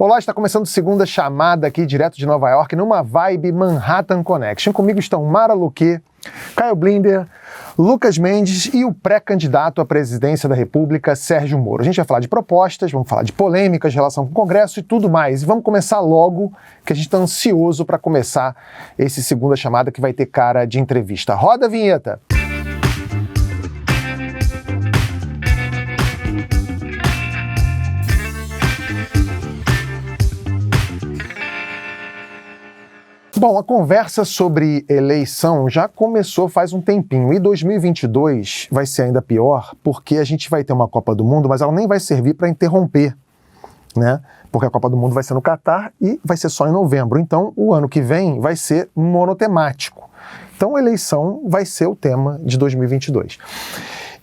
Olá, está começando segunda chamada aqui, direto de Nova York, numa vibe Manhattan Connection. Comigo estão Mara Luque, Caio Blinder, Lucas Mendes e o pré-candidato à presidência da República, Sérgio Moro. A gente vai falar de propostas, vamos falar de polêmicas, relação com o Congresso e tudo mais. E vamos começar logo, que a gente está ansioso para começar esse segunda chamada que vai ter cara de entrevista. Roda a vinheta! Bom, a conversa sobre eleição já começou faz um tempinho e 2022 vai ser ainda pior porque a gente vai ter uma Copa do Mundo, mas ela nem vai servir para interromper, né? Porque a Copa do Mundo vai ser no Catar e vai ser só em novembro. Então, o ano que vem vai ser monotemático. Então, a eleição vai ser o tema de 2022.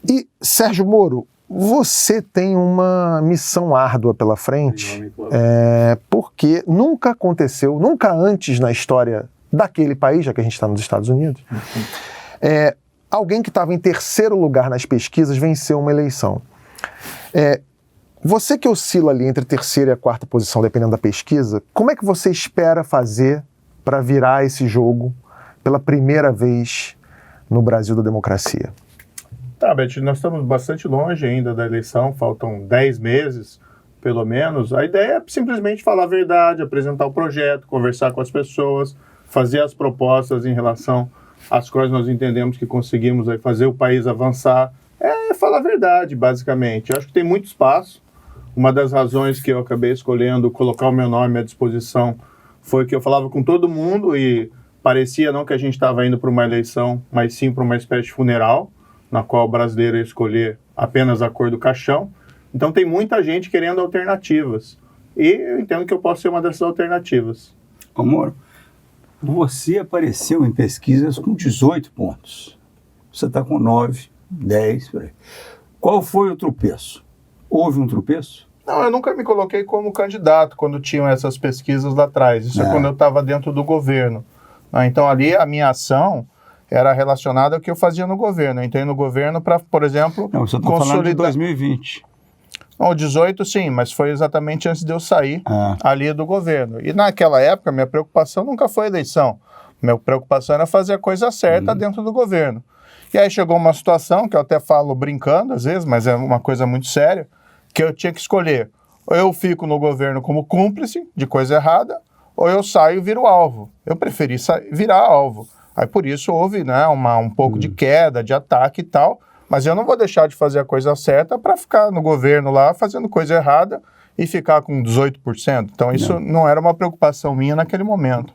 E, Sérgio Moro, você tem uma missão árdua pela frente, porque nunca aconteceu, nunca antes na história daquele país, já que a gente está nos Estados Unidos, alguém que estava em terceiro lugar nas pesquisas venceu uma eleição. Você que oscila ali entre a terceira e a quarta posição, dependendo da pesquisa, como é que você espera fazer para virar esse jogo pela primeira vez no Brasil da democracia? Tá, Beth, nós estamos bastante longe ainda da eleição, faltam 10 meses, pelo menos. A ideia é simplesmente falar a verdade, apresentar o projeto, conversar com as pessoas, fazer as propostas em relação às quais nós entendemos que conseguimos aí fazer o país avançar. É falar a verdade, basicamente. Eu acho que tem muito espaço. Uma das razões que eu acabei escolhendo colocar o meu nome à disposição foi que eu falava com todo mundo e parecia não que a gente estava indo para uma eleição, mas sim para uma espécie de funeral, na qual o brasileiro ia escolher apenas a cor do caixão. Então tem muita gente querendo alternativas. E eu entendo que eu posso ser uma dessas alternativas. Ô Moro, você apareceu em pesquisas com 18 pontos. Você está com 9, 10, por aí. Qual foi o tropeço? Houve um tropeço? Não, eu nunca me coloquei como candidato quando tinham essas pesquisas lá atrás. Isso é quando eu estava dentro do governo. Então ali a minha ação era relacionada ao que eu fazia no governo. Eu entrei no governo para, por exemplo, não, você está falando de 2020. Não, 18 sim, mas foi exatamente antes de eu sair ali do governo. E naquela época, minha preocupação nunca foi a eleição. Minha preocupação era fazer a coisa certa dentro do governo. E aí chegou uma situação, que eu até falo brincando às vezes, mas é uma coisa muito séria, que eu tinha que escolher. Ou eu fico no governo como cúmplice de coisa errada, ou eu saio e viro alvo. Eu preferi virar alvo. Aí por isso houve, né, um pouco de queda, de ataque e tal, mas eu não vou deixar de fazer a coisa certa para ficar no governo lá fazendo coisa errada e ficar com 18%. Então isso não era uma preocupação minha naquele momento.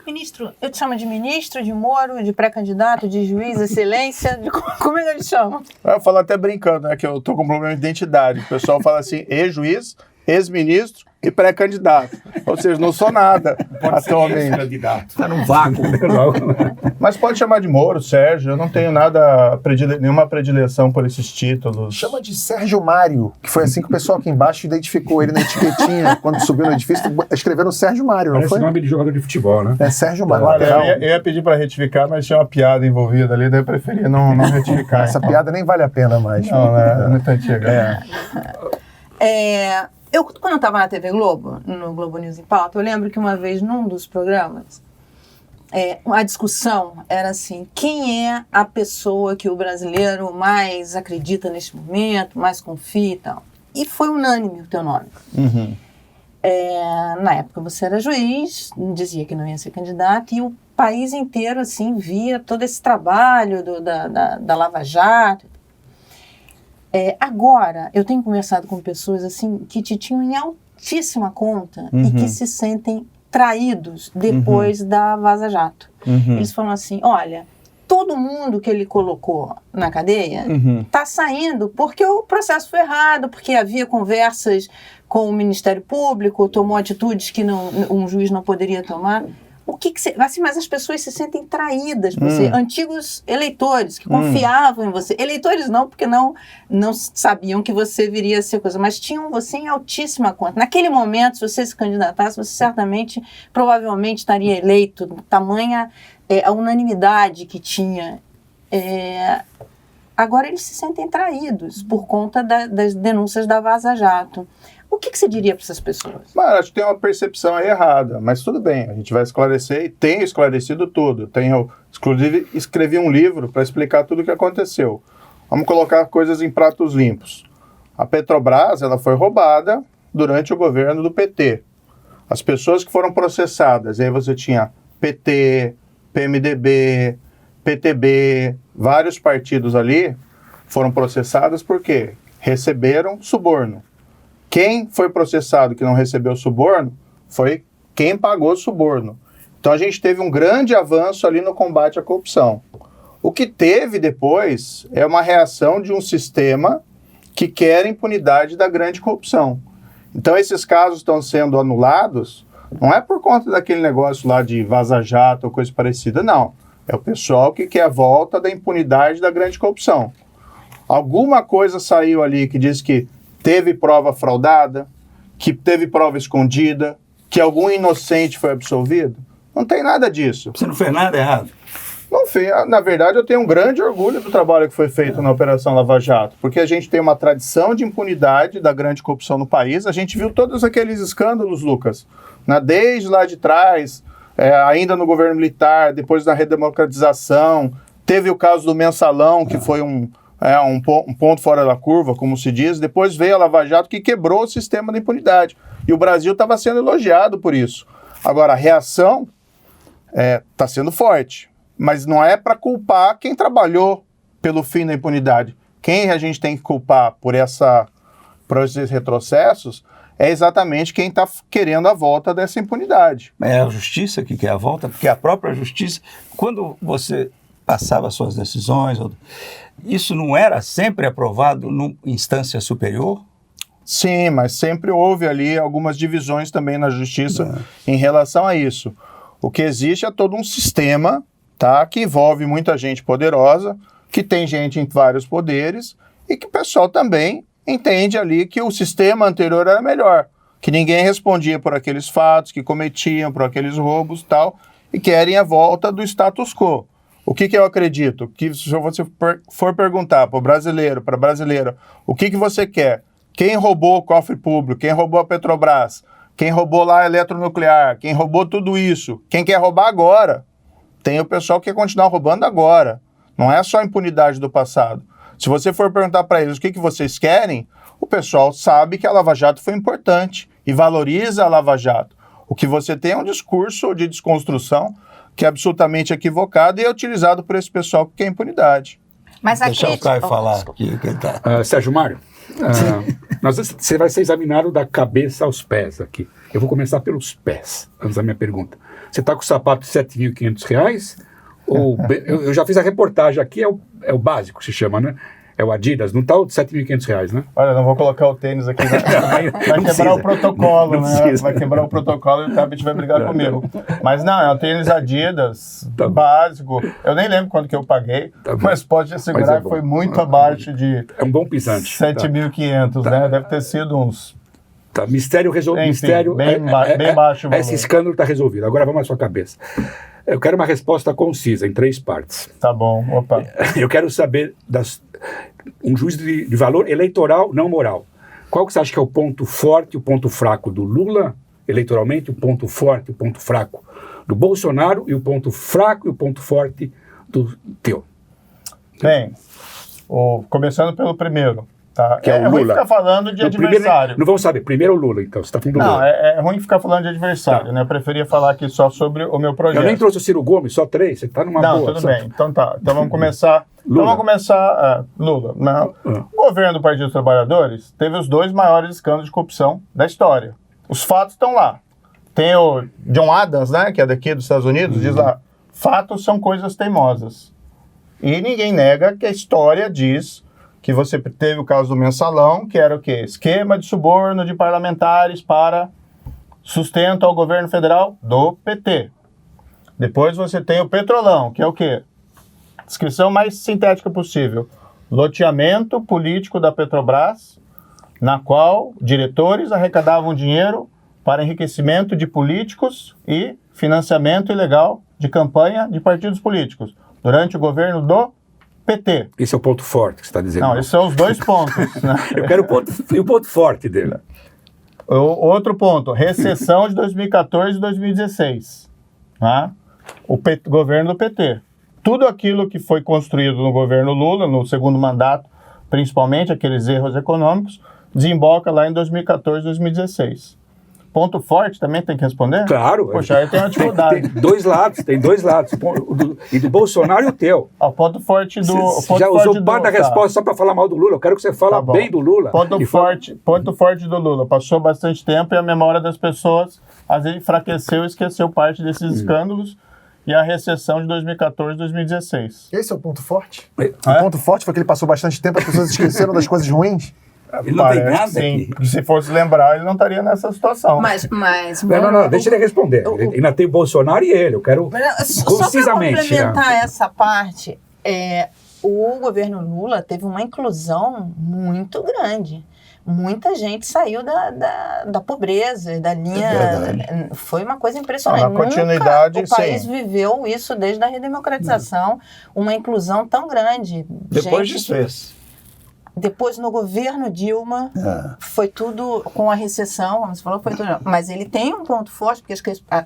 Ministro, eu te chamo de ministro, de Moro, de pré-candidato, de juiz, excelência, como é que eu te chamo? Eu falo até brincando, né, que eu tô com problema de identidade. O pessoal fala assim, ex-juiz, ex-ministro e pré-candidato. Ou seja, não sou nada atualmente. Está num vácuo. Mas pode chamar de Moro, Sérgio. Eu não tenho nenhuma predileção por esses títulos. Chama de Sérgio Mário, que foi assim que o pessoal aqui embaixo identificou ele na etiquetinha quando subiu no edifício, escreveram Sérgio Mário, não foi? Parece nome de jogador de futebol, né? É Sérgio Mário. Eu ia pedir para retificar, mas tinha uma piada envolvida ali, daí eu preferia não retificar. Essa piada nem vale a pena mais. Não, né? É muito antiga. Quando eu estava na TV Globo, no Globo News em Pauta, eu lembro que uma vez, num dos programas, a discussão era assim, quem é a pessoa que o brasileiro mais acredita neste momento, mais confia e tal? E foi unânime o teu nome. Uhum. Na época você era juiz, dizia que não ia ser candidato, e o país inteiro assim, via todo esse trabalho da Lava Jato. Agora, eu tenho conversado com pessoas assim que te tinham em altíssima conta e que se sentem traídos depois da Vaza Jato. Eles falam assim, olha, todo mundo que ele colocou na cadeia está saindo porque o processo foi errado, porque havia conversas com o Ministério Público, tomou atitudes que um juiz não poderia tomar. O que você... Assim, mas as pessoas se sentem traídas por você. Antigos eleitores que confiavam em você. Eleitores não, porque não sabiam que você viria a ser coisa, mas tinham você em altíssima conta. Naquele momento, se você se candidatasse, você certamente, provavelmente estaria eleito. Tamanha a unanimidade que tinha. Agora eles se sentem traídos por conta das denúncias da Vaza Jato. O que você diria para essas pessoas? Mas acho que tem uma percepção aí errada, mas tudo bem, a gente vai esclarecer e tenho esclarecido tudo. Inclusive, escrevi um livro para explicar tudo o que aconteceu. Vamos colocar coisas em pratos limpos. A Petrobras, ela foi roubada durante o governo do PT. As pessoas que foram processadas, aí você tinha PT, PMDB, PTB, vários partidos ali foram processados porque receberam suborno. Quem foi processado que não recebeu suborno foi quem pagou suborno. Então a gente teve um grande avanço ali no combate à corrupção. O que teve depois é uma reação de um sistema que quer impunidade da grande corrupção. Então esses casos estão sendo anulados, não é por conta daquele negócio lá de vaza-jato ou coisa parecida, não. É o pessoal que quer a volta da impunidade da grande corrupção. Alguma coisa saiu ali que diz que teve prova fraudada, que teve prova escondida, que algum inocente foi absolvido? Não tem nada disso. Você não fez nada errado? Não fez. Na verdade, eu tenho um grande orgulho do trabalho que foi feito na Operação Lava Jato, porque a gente tem uma tradição de impunidade da grande corrupção no país. A gente viu todos aqueles escândalos, Lucas, desde lá de trás, ainda no governo militar, depois da redemocratização. Teve o caso do Mensalão, que foi um ponto fora da curva, como se diz. Depois veio a Lava Jato, que quebrou o sistema da impunidade. E o Brasil estava sendo elogiado por isso. Agora, a reação está sendo forte, mas não é para culpar quem trabalhou pelo fim da impunidade. Quem a gente tem que culpar por esses retrocessos é exatamente quem está querendo a volta dessa impunidade. É a justiça que quer a volta, porque a própria justiça, quando você passava suas decisões, isso não era sempre aprovado numa instância superior? Sim, mas sempre houve ali algumas divisões também na justiça em relação a isso. O que existe é todo um sistema, tá, que envolve muita gente poderosa, que tem gente em vários poderes e que o pessoal também entende ali que o sistema anterior era melhor, que ninguém respondia por aqueles fatos que cometiam, por aqueles roubos e tal, e querem a volta do status quo. O que eu acredito? Que se você for perguntar para o brasileiro, para a brasileira, o que você quer? Quem roubou o cofre público? Quem roubou a Petrobras? Quem roubou lá a eletronuclear? Quem roubou tudo isso? Quem quer roubar agora? Tem o pessoal que quer continuar roubando agora. Não é só a impunidade do passado. Se você for perguntar para eles o que vocês querem, o pessoal sabe que a Lava Jato foi importante e valoriza a Lava Jato. O que você tem é um discurso de desconstrução que é absolutamente equivocado e é utilizado por esse pessoal que quer impunidade. Mas a Deixa crítica... o Caio falar que ele tá. Sérgio Mário, você vai ser examinado da cabeça aos pés aqui. Eu vou começar pelos pés, antes da minha pergunta. Você está com o sapato de R$7.500? Ou eu já fiz a reportagem aqui, é o básico que se chama, né? É o Adidas, não está o de R$7.500, né? Olha, não vou colocar o tênis aqui, vai quebrar o protocolo, né? Vai quebrar o protocolo e o Tabet vai brigar comigo. Mas não, é um tênis Adidas, básico. Eu nem lembro quanto que eu paguei, mas pode assegurar que foi muito abaixo de... É um bom pisante. 7.500, né? Deve ter sido uns... Tá, mistério resolvido. Mistério bem baixo o valor. Esse escândalo está resolvido. Agora vamos à sua cabeça. Eu quero uma resposta concisa, em 3 partes. Tá bom, opa. Eu quero saber um juízo de valor eleitoral, não moral. Qual que você acha que é o ponto forte e o ponto fraco do Lula, eleitoralmente, o ponto forte e o ponto fraco do Bolsonaro, e o ponto fraco e o ponto forte do teu? Bem, começando pelo primeiro. Tá? Que é o ruim Lula. Ficar falando de adversário. Não vamos saber. Primeiro o Lula, então. Você está falando do Lula. Lula. É ruim ficar falando de adversário, né? Eu preferia falar aqui só sobre o meu projeto. Eu nem trouxe o Ciro Gomes, só 3. Você está numa boa. Não, tudo bem. Então tá. Então vamos começar. Lula. Lula. Não. O governo do Partido dos Trabalhadores teve os 2 maiores escândalos de corrupção da história. Os fatos estão lá. Tem o John Adams, né? Que é daqui dos Estados Unidos, diz lá: fatos são coisas teimosas. E ninguém nega que a história diz que você teve o caso do Mensalão, que era o quê? Esquema de suborno de parlamentares para sustento ao governo federal do PT. Depois você tem o Petrolão, que é o quê? Descrição mais sintética possível. Loteamento político da Petrobras, na qual diretores arrecadavam dinheiro para enriquecimento de políticos e financiamento ilegal de campanha de partidos políticos, durante o governo do PT. Esse é o ponto forte que você está dizendo. Não, esses são os 2 pontos. Né? Eu quero o ponto forte dele. Outro ponto, recessão de 2014 e 2016. Tá? Governo do PT. Tudo aquilo que foi construído no governo Lula, no segundo mandato, principalmente aqueles erros econômicos, desemboca lá em 2014 e 2016. Ponto forte também tem que responder? Claro. Poxa, aí tem uma dificuldade. Tem dois lados. E do Bolsonaro e o teu. O ponto forte do... Você já usou parte da resposta só para falar mal do Lula. Eu quero que você fale bem do Lula. Ponto forte do Lula. Passou bastante tempo e a memória das pessoas às vezes enfraqueceu e esqueceu parte desses escândalos e a recessão de 2014 e 2016. Esse é o ponto forte? O ponto forte foi que ele passou bastante tempo, as pessoas esqueceram das coisas ruins? Ele não tem nada sim. aqui. Se fosse lembrar, ele não estaria nessa situação. Mas Não, deixa ele responder. Ainda tem Bolsonaro e ele. Eu quero concisamente. Só para complementar essa parte, o governo Lula teve uma inclusão muito grande. Muita gente saiu da pobreza, da linha... Foi uma coisa impressionante. Na continuidade, o país viveu isso desde a redemocratização, uma inclusão tão grande. Depois disso fez. Depois, no governo Dilma, foi tudo com a recessão, como você falou, foi tudo. Mas ele tem um ponto forte, porque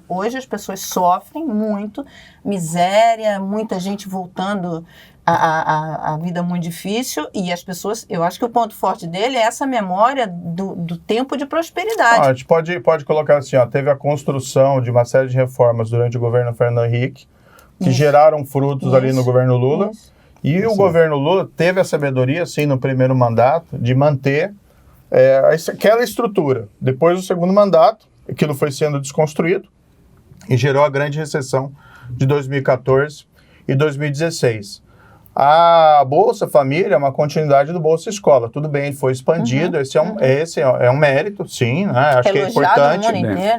hoje as pessoas sofrem muito, miséria, muita gente voltando a vida muito difícil, e as pessoas, eu acho que o ponto forte dele é essa memória do tempo de prosperidade. A gente pode colocar assim, teve a construção de uma série de reformas durante o governo Fernando Henrique, que geraram frutos ali no governo Lula. E o governo Lula teve a sabedoria, sim, no primeiro mandato, de manter aquela estrutura. Depois do segundo mandato, aquilo foi sendo desconstruído e gerou a grande recessão de 2014 e 2016. A Bolsa Família é uma continuidade do Bolsa Escola. Tudo bem, ele foi expandido, esse é um mérito, sim, né? Acho que é importante.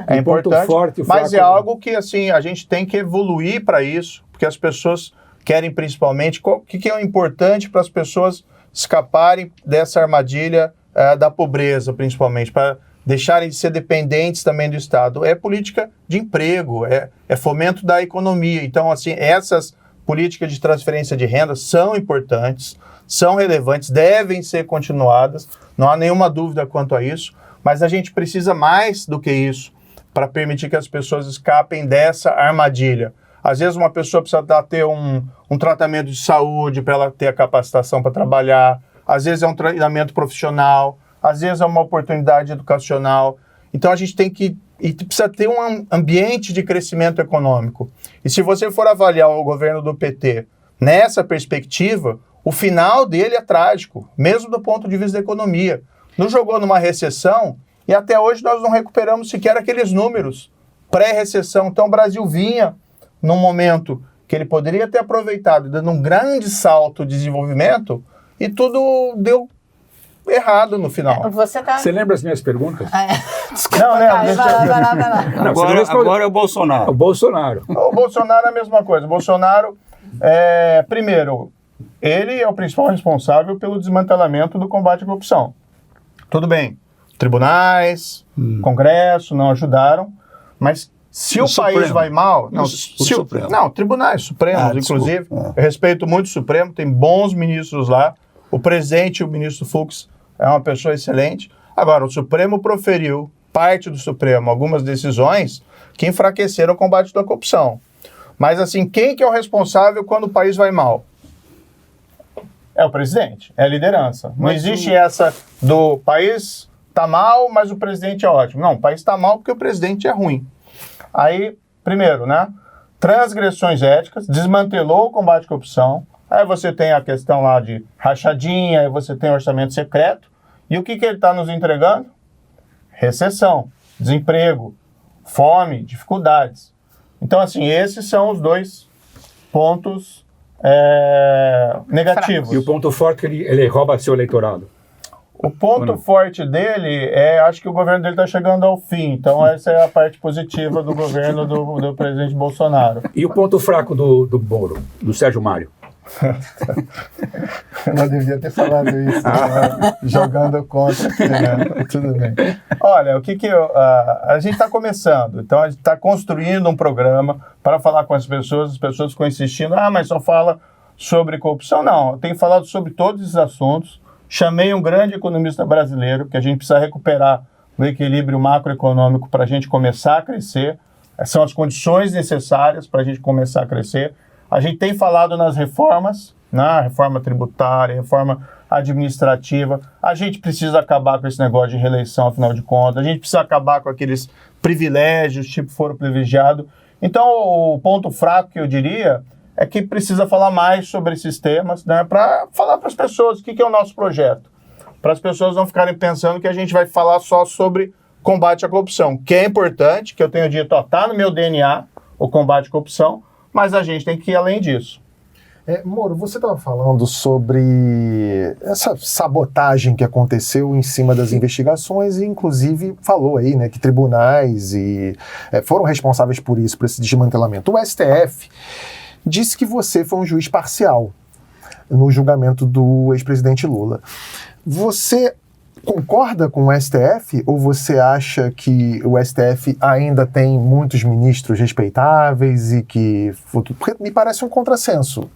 É importante, mas é algo que assim, a gente tem que evoluir para isso, porque as pessoas querem principalmente, o que é importante para as pessoas escaparem dessa armadilha da pobreza, principalmente, para deixarem de ser dependentes também do Estado. É política de emprego, é fomento da economia. Então, assim, essas políticas de transferência de renda são importantes, são relevantes, devem ser continuadas, não há nenhuma dúvida quanto a isso, mas a gente precisa mais do que isso para permitir que as pessoas escapem dessa armadilha. Às vezes uma pessoa precisa ter um tratamento de saúde para ela ter a capacitação para trabalhar, às vezes é um treinamento profissional, às vezes é uma oportunidade educacional. Então a gente precisa ter um ambiente de crescimento econômico. E se você for avaliar o governo do PT nessa perspectiva, o final dele é trágico, mesmo do ponto de vista da economia. Nos jogou numa recessão e até hoje nós não recuperamos sequer aqueles números pré-recessão. Então o Brasil vinha num momento que ele poderia ter aproveitado, dando um grande salto de desenvolvimento, e tudo deu errado no final. Você lembra as minhas perguntas? Desculpa, não, agora é o Bolsonaro. O Bolsonaro é a mesma coisa. O Bolsonaro, primeiro, ele é o principal responsável pelo desmantelamento do combate à corrupção. Tudo bem, tribunais, Congresso não ajudaram, mas se o país vai mal... tribunais supremos, inclusive. Eu respeito muito o Supremo, tem bons ministros lá. O presidente, o ministro Fux, é uma pessoa excelente. Agora, o Supremo proferiu, parte do Supremo, algumas decisões que enfraqueceram o combate da corrupção. Mas, assim, quem que é o responsável quando o país vai mal? É o presidente, é a liderança. Não existe essa do país tá mal, mas o presidente é ótimo. Não, o país tá mal porque o presidente é ruim. Aí, primeiro, né? Transgressões éticas, desmantelou o combate à corrupção. Aí você tem a questão lá de rachadinha, aí você tem orçamento secreto. E o que ele está nos entregando? Recessão, desemprego, fome, dificuldades. Então, assim, esses são os dois pontos negativos. E o ponto forte é que ele rouba seu eleitorado. O ponto forte dele acho que o governo dele está chegando ao fim. Então, essa é a parte positiva do governo do presidente Bolsonaro. E o ponto fraco do Moro, do Sérgio Mário? Eu não devia ter falado isso, jogando contra aqui, né? Tudo bem. Olha, a gente está começando, então a gente está construindo um programa para falar com as pessoas ficam insistindo, mas só fala sobre corrupção. Não, eu tenho falado sobre todos esses assuntos, chamei um grande economista brasileiro, que a gente precisa recuperar no equilíbrio macroeconômico para a gente começar a crescer. São as condições necessárias para a gente começar a crescer. A gente tem falado nas reformas, na reforma tributária, reforma administrativa. A gente precisa acabar com esse negócio de reeleição, afinal de contas. A gente precisa acabar com aqueles privilégios, tipo foro privilegiado. Então, o ponto fraco que eu diria é que precisa falar mais sobre esses temas, né, para falar para as pessoas o que é o nosso projeto. Para as pessoas não ficarem pensando que a gente vai falar só sobre combate à corrupção, que é importante, que eu tenho dito, está no meu DNA, o combate à corrupção, mas a gente tem que ir além disso. Moro, você estava falando sobre essa sabotagem que aconteceu em cima das investigações e, inclusive, falou aí, né, que tribunais foram responsáveis por isso, por esse desmantelamento. O STF disse que você foi um juiz parcial no julgamento do ex-presidente Lula. Você concorda com o STF ou você acha que o STF ainda tem muitos ministros respeitáveis e que... Porque me parece um contrassenso.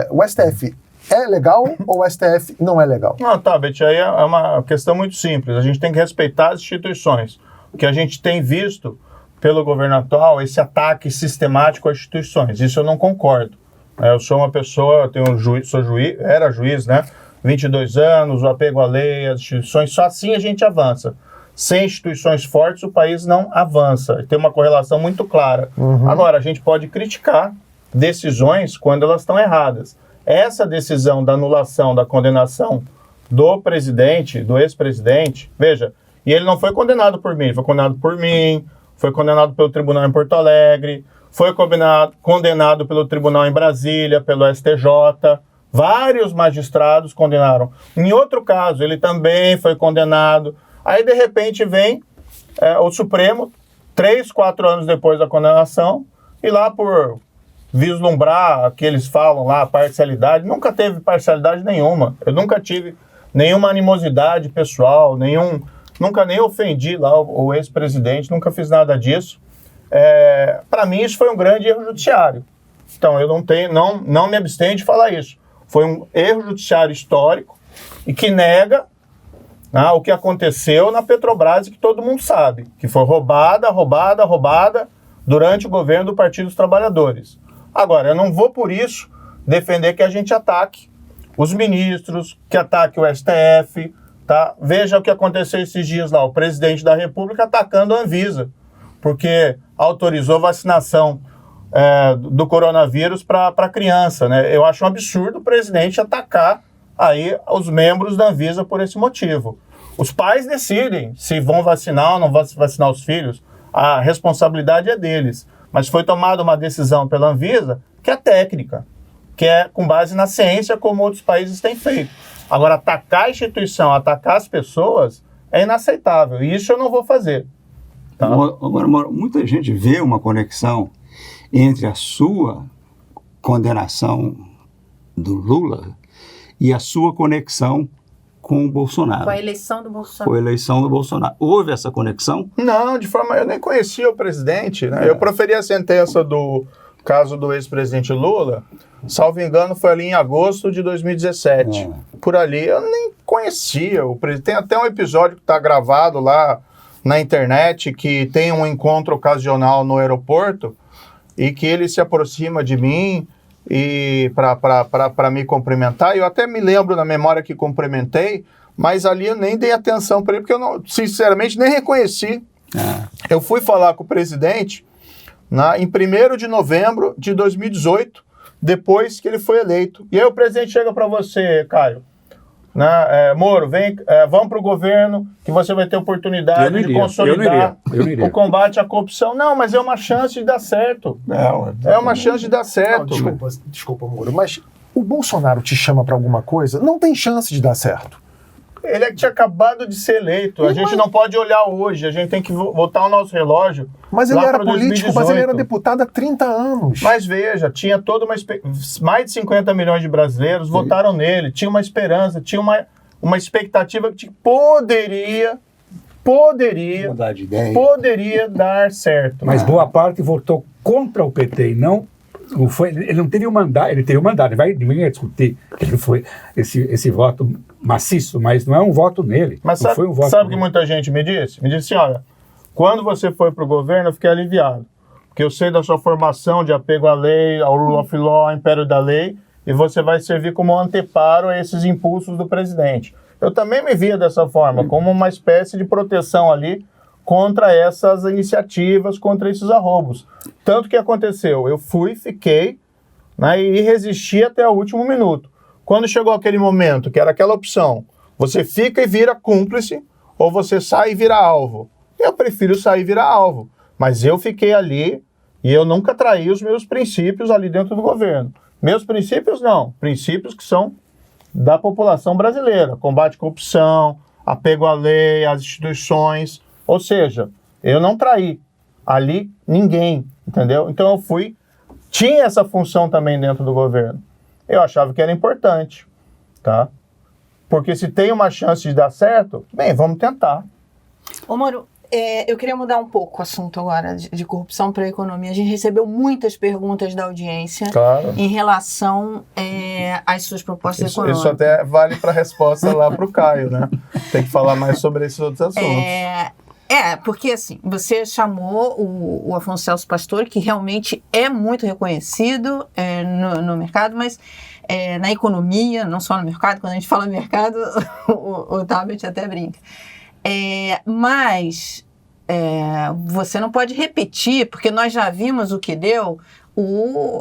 O STF é legal ou o STF não é legal? Não, tá, Beth, aí é uma questão muito simples. A gente tem que respeitar as instituições. O que a gente tem visto pelo governo atual, esse ataque sistemático às instituições. Isso eu não concordo. Eu sou uma pessoa, era juiz, né? 22 anos, o apego à lei, às instituições, só assim a gente avança. Sem instituições fortes, o país não avança. Tem uma correlação muito clara. Agora, a gente pode criticar decisões quando elas estão erradas. Essa decisão da anulação, da condenação do presidente, do ex-presidente, veja, e ele não foi condenado por mim, foi condenado por mim, foi condenado pelo tribunal em Porto Alegre, foi condenado pelo tribunal em Brasília, pelo STJ. Vários magistrados condenaram. Em outro caso, ele também foi condenado. Aí, de repente, vem o Supremo, 3, 4 anos depois da condenação, e lá por vislumbrar, que eles falam lá, parcialidade, nunca teve parcialidade nenhuma. Eu nunca tive nenhuma animosidade pessoal, nunca nem ofendi lá o ex-presidente, nunca fiz nada disso. Para mim, isso foi um grande erro judiciário. Então, eu não me abstenho de falar isso. Foi um erro judiciário histórico e que nega o que aconteceu na Petrobras e que todo mundo sabe, que foi roubada durante o governo do Partido dos Trabalhadores. Agora, eu não vou por isso defender que a gente ataque os ministros, que ataque o STF, tá? Veja o que aconteceu esses dias lá, o presidente da República atacando a Anvisa, porque autorizou vacinação do coronavírus para criança, né? Eu acho um absurdo o presidente atacar aí os membros da Anvisa por esse motivo. Os pais decidem se vão vacinar ou não vão vacinar os filhos. A responsabilidade é deles. Mas foi tomada uma decisão pela Anvisa que é técnica, que é com base na ciência, como outros países têm feito. Agora, atacar a instituição, atacar as pessoas é inaceitável. E isso eu não vou fazer. Tá? Agora, muita gente vê uma conexão entre a sua condenação do Lula e a sua conexão com o Bolsonaro. Com a eleição do Bolsonaro. Com a eleição do Bolsonaro. Houve essa conexão? Não, eu nem conhecia o presidente, né? Eu proferi a sentença do caso do ex-presidente Lula, salvo engano, foi ali em agosto de 2017. Por ali, eu nem conhecia o presidente. Tem até um episódio que está gravado lá na internet, que tem um encontro ocasional no aeroporto, e que ele se aproxima de mim e para me cumprimentar. Eu até me lembro na memória que cumprimentei, mas ali eu nem dei atenção para ele, porque eu, sinceramente, nem reconheci. Eu fui falar com o presidente em 1º de novembro de 2018, depois que ele foi eleito. E aí o presidente chega para você, Caio, Moro, vamos para o governo que você vai ter oportunidade de consolidar o combate à corrupção. Não, mas é uma chance de dar certo. É uma chance de dar certo. Não, desculpa, Moro, mas o Bolsonaro te chama para alguma coisa, não tem chance de dar certo. Ele tinha acabado de ser eleito. A gente não pode olhar hoje, a gente tem que voltar o nosso relógio. Mas ele era político, mas ele era deputado há 30 anos. Mas veja, tinha mais de 50 milhões de brasileiros votaram nele, tinha uma esperança, tinha uma expectativa que poderia mudar de ideia. Poderia dar certo. Mas boa parte votou contra o PT e não... Ele não teria o mandato, ele teria o mandato, ninguém vai discutir que ele foi esse voto maciço, mas não é um voto nele. Mas não sabe, foi um voto sabe o que nele. muita gente me disse? Me disse assim, olha, quando você foi para o governo, eu fiquei aliviado. Porque eu sei da sua formação de apego à lei, ao rule of law, ao império da lei, e você vai servir como anteparo a esses impulsos do presidente. Eu também me via dessa forma, como uma espécie de proteção ali contra essas iniciativas, contra esses arroubos. Tanto que aconteceu, eu fiquei, né, e resisti até o último minuto. Quando chegou aquele momento, que era aquela opção, você fica e vira cúmplice, ou você sai e vira alvo. Eu prefiro sair e virar alvo. Mas eu fiquei ali e eu nunca traí os meus princípios ali dentro do governo. Meus princípios não, princípios que são da população brasileira. Combate à corrupção, apego à lei, às instituições. Ou seja, eu não traí ali ninguém, entendeu? Então eu tinha essa função também dentro do governo. Eu achava que era importante, tá? Porque se tem uma chance de dar certo, bem, vamos tentar. Ô, Moro, eu queria mudar um pouco o assunto agora de corrupção para a economia. A gente recebeu muitas perguntas da audiência em relação às suas propostas econômicas. Isso até vale para a resposta lá para o Caio, né? Tem que falar mais sobre esses outros assuntos. Porque assim, você chamou o Afonso Celso Pastore, que realmente é muito reconhecido no mercado, mas na economia, não só no mercado. Quando a gente fala mercado, o Tabet até brinca. Mas você não pode repetir, porque nós já vimos o que deu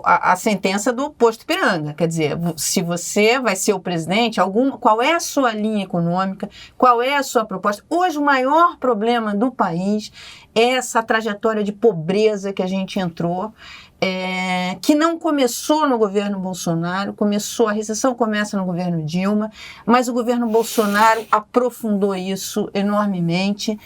a sentença do posto Ipiranga. Quer dizer, se você vai ser o presidente, qual é a sua linha econômica, qual é a sua proposta? Hoje o maior problema do país é essa trajetória de pobreza que a gente entrou, que não começou no governo Bolsonaro, a recessão começa no governo Dilma, mas o governo Bolsonaro aprofundou isso enormemente.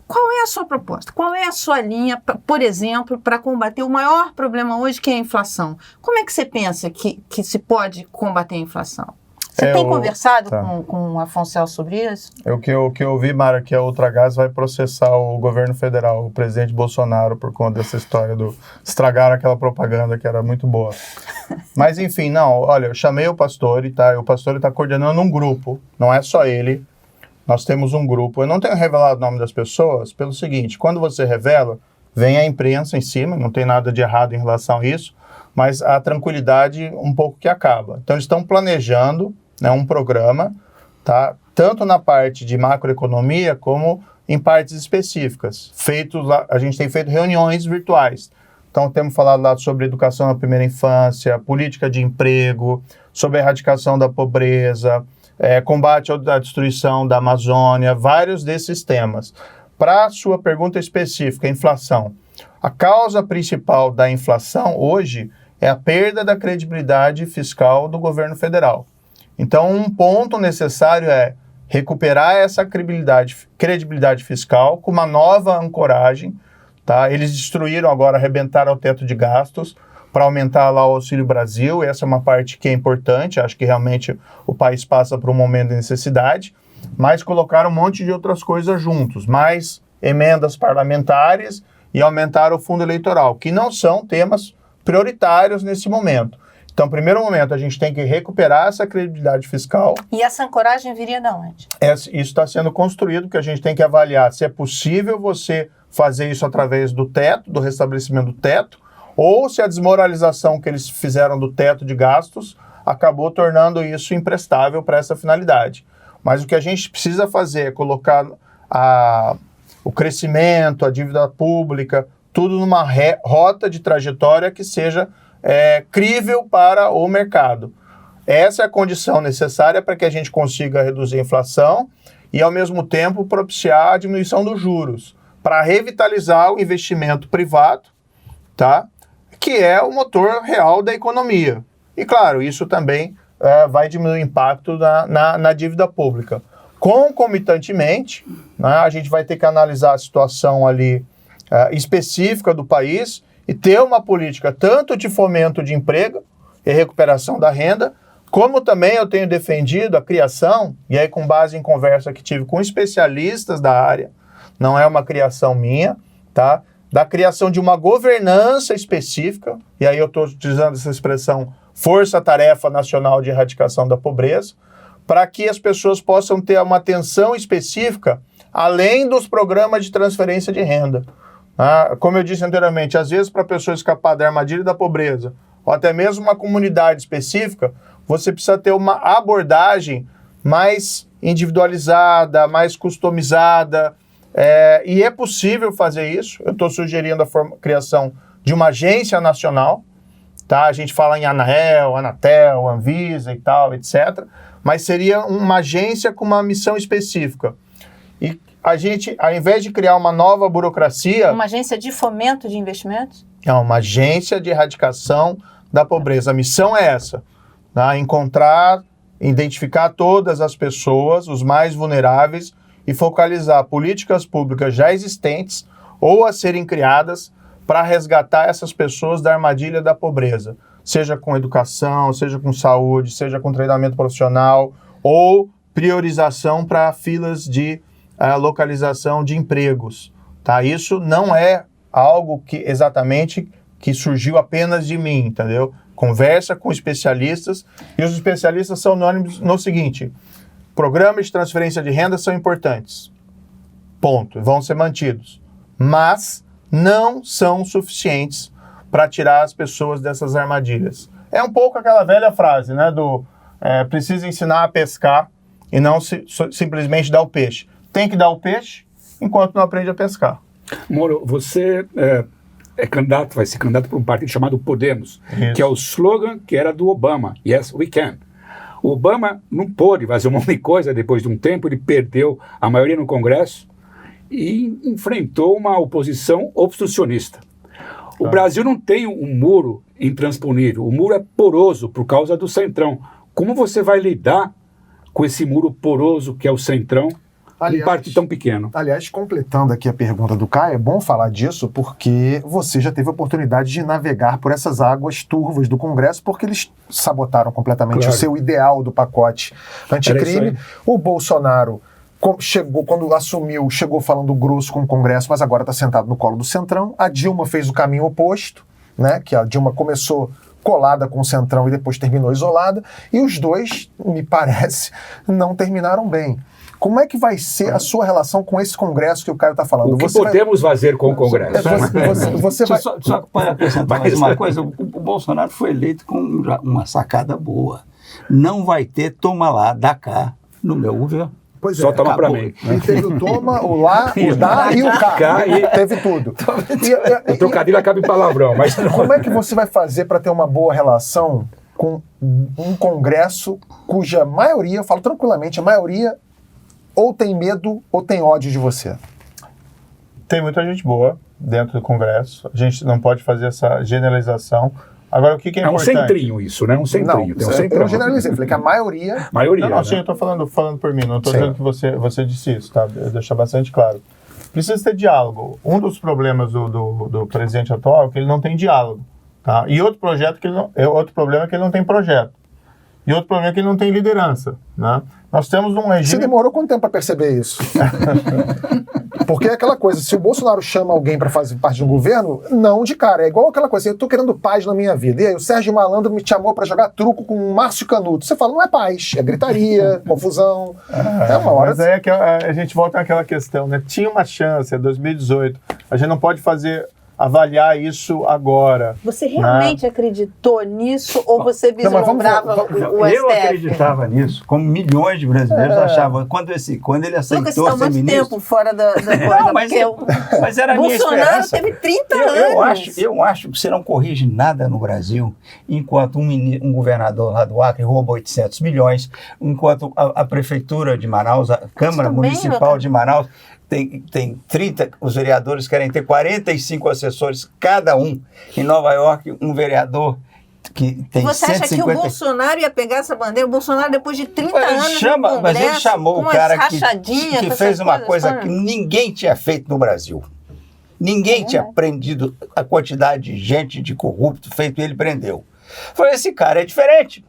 Qual é a sua proposta? Qual é a sua linha, por exemplo, para combater o maior problema hoje, que é a inflação? Como é que você pensa que se pode combater a inflação? Você tem conversado com o Afonso Celso sobre isso? O que eu vi, Mara, que a Ultragaz vai processar o governo federal, o presidente Bolsonaro, por conta dessa história do estragar aquela propaganda que era muito boa. Mas, enfim, não, olha, eu chamei o Pastore, tá? O Pastore está coordenando um grupo, não é só ele. Nós temos um grupo. Eu não tenho revelado o nome das pessoas pelo seguinte, quando você revela, vem a imprensa em cima, não tem nada de errado em relação a isso, mas a tranquilidade um pouco que acaba. Então, eles estão planejando, né, um programa, tá? Tanto na parte de macroeconomia como em partes específicas. A gente tem feito reuniões virtuais. Então, temos falado lá sobre educação na primeira infância, política de emprego, sobre a erradicação da pobreza, combate à destruição da Amazônia, vários desses temas. Para a sua pergunta específica, inflação. A causa principal da inflação hoje é a perda da credibilidade fiscal do governo federal. Então, um ponto necessário é recuperar essa credibilidade fiscal com uma nova ancoragem. Tá? Eles destruíram agora, arrebentaram o teto de gastos para aumentar lá o Auxílio Brasil. Essa é uma parte que é importante, acho que realmente o país passa por um momento de necessidade, mas colocaram um monte de outras coisas juntos, mais emendas parlamentares e aumentaram o fundo eleitoral, que não são temas prioritários nesse momento. Então, no primeiro momento, a gente tem que recuperar essa credibilidade fiscal. E essa ancoragem viria de onde? Isso está sendo construído, porque a gente tem que avaliar se é possível você fazer isso através do teto, do restabelecimento do teto, ou se a desmoralização que eles fizeram do teto de gastos acabou tornando isso imprestável para essa finalidade. Mas o que a gente precisa fazer é colocar o crescimento, a dívida pública, tudo numa rota de trajetória que seja crível para o mercado. Essa é a condição necessária para que a gente consiga reduzir a inflação e, ao mesmo tempo, propiciar a diminuição dos juros, para revitalizar o investimento privado, tá? Que é o motor real da economia. E, claro, isso também vai diminuir o impacto na dívida pública. Concomitantemente, né, a gente vai ter que analisar a situação ali específica do país e ter uma política tanto de fomento de emprego e recuperação da renda, como também eu tenho defendido a criação, e aí com base em conversa que tive com especialistas da área, não é uma criação minha, tá? Da criação de uma governança específica, e aí eu estou utilizando essa expressão Força-Tarefa Nacional de Erradicação da Pobreza, para que as pessoas possam ter uma atenção específica, além dos programas de transferência de renda. Como eu disse anteriormente, às vezes para a pessoa escapar da armadilha da pobreza, ou até mesmo uma comunidade específica, você precisa ter uma abordagem mais individualizada, mais customizada, e é possível fazer isso. Eu estou sugerindo a criação de uma agência nacional, tá? A gente fala em ANAEL, Anatel, Anvisa e tal, etc., mas seria uma agência com uma missão específica. E a gente, ao invés de criar uma nova burocracia... Uma agência de fomento de investimentos? É uma agência de erradicação da pobreza. A missão é essa, tá? Encontrar, identificar todas as pessoas, os mais vulneráveis, e focalizar políticas públicas já existentes ou a serem criadas para resgatar essas pessoas da armadilha da pobreza, seja com educação, seja com saúde, seja com treinamento profissional ou priorização para filas de localização de empregos. Tá? Isso não é algo que exatamente que surgiu apenas de mim, entendeu? Conversa com especialistas, e os especialistas são unânimes no seguinte: programas de transferência de renda são importantes, ponto, vão ser mantidos, mas não são suficientes para tirar as pessoas dessas armadilhas. É um pouco aquela velha frase, né, precisa ensinar a pescar e não simplesmente dar o peixe. Tem que dar o peixe enquanto não aprende a pescar. Moro, você é candidato, vai ser candidato para um partido chamado Podemos, Isso. que é o slogan que era do Obama, Yes, we can. O Obama não pôde fazer um monte de coisa depois de um tempo, ele perdeu a maioria no Congresso e enfrentou uma oposição obstrucionista. O Brasil não tem um muro intransponível, o muro é poroso por causa do Centrão. Como você vai lidar com esse muro poroso que é o Centrão, um partido tão pequeno? Aliás, completando aqui a pergunta do Caio, é bom falar disso porque você já teve a oportunidade de navegar por essas águas turvas do Congresso, porque eles sabotaram completamente o seu ideal do pacote anticrime. O Bolsonaro chegou, quando assumiu, chegou falando grosso com o Congresso, mas agora está sentado no colo do Centrão. A Dilma fez o caminho oposto, né? Que a Dilma começou colada com o Centrão e depois terminou isolada, e os dois, me parece, não terminaram bem. Como é que vai ser a sua relação com esse Congresso que o Caio está falando? O que podemos fazer com o Congresso? Você vai... Só para acrescentar mais uma coisa, o Bolsonaro foi eleito com uma sacada boa. Não vai ter toma lá, dá cá, no meu governo. Pois Só toma para mim. E teve o toma, o lá, o dá e o cá. Teve tudo. O trocadilho acaba em palavrão. Mas como é que você vai fazer para ter uma boa relação com um Congresso cuja maioria, eu falo tranquilamente, a maioria ou tem medo ou tem ódio de você? Tem muita gente boa dentro do Congresso. A gente não pode fazer essa generalização. Agora, o que é importante? É um centrinho isso, né? Um centrinho. Não, eu não generalizei. Falei que a maioria... Não, sim, eu estou falando por mim. Não estou dizendo que você disse isso, tá? Eu deixar bastante claro. Precisa ter diálogo. Um dos problemas do presidente atual é que ele não tem diálogo. Tá? E outro problema é que ele não tem projeto. E outro problema é que ele não tem liderança. Né? Nós temos um regime... Você demorou quanto tempo para perceber isso? Porque é aquela coisa, se o Bolsonaro chama alguém para fazer parte de um governo, não de cara. É igual aquela coisa, eu tô querendo paz na minha vida. E aí o Sérgio Malandro me chamou para jogar truco com o Márcio Canuto. Você fala, não é paz, é gritaria, confusão. É uma hora... Mas aí é que a gente volta naquela questão, né? Tinha uma chance, é 2018. A gente não pode avaliar isso agora. Você realmente acreditou nisso ou você vislumbrava o STF? Eu acreditava nisso, como milhões de brasileiros achavam. Quando ele aceitou Lucas, está muito tempo fora da coisa. Não, mas era a minha esperança. Bolsonaro teve 30 anos. Eu acho que você não corrige nada no Brasil enquanto um governador lá do Acre rouba 800 milhões, enquanto a Prefeitura de Manaus, a Câmara Municipal de Manaus, tem 30, os vereadores querem ter 45 assessores cada um. Em Nova York, um vereador que tem 150... Você acha que o Bolsonaro ia pegar essa bandeira? O Bolsonaro, depois de 30 anos no Congresso, mas ele chamou o cara que fez uma coisa que ninguém ninguém tinha feito no Brasil. Ninguém tinha prendido a quantidade de gente, de corrupto, feito, e ele prendeu. Falei, esse cara é diferente.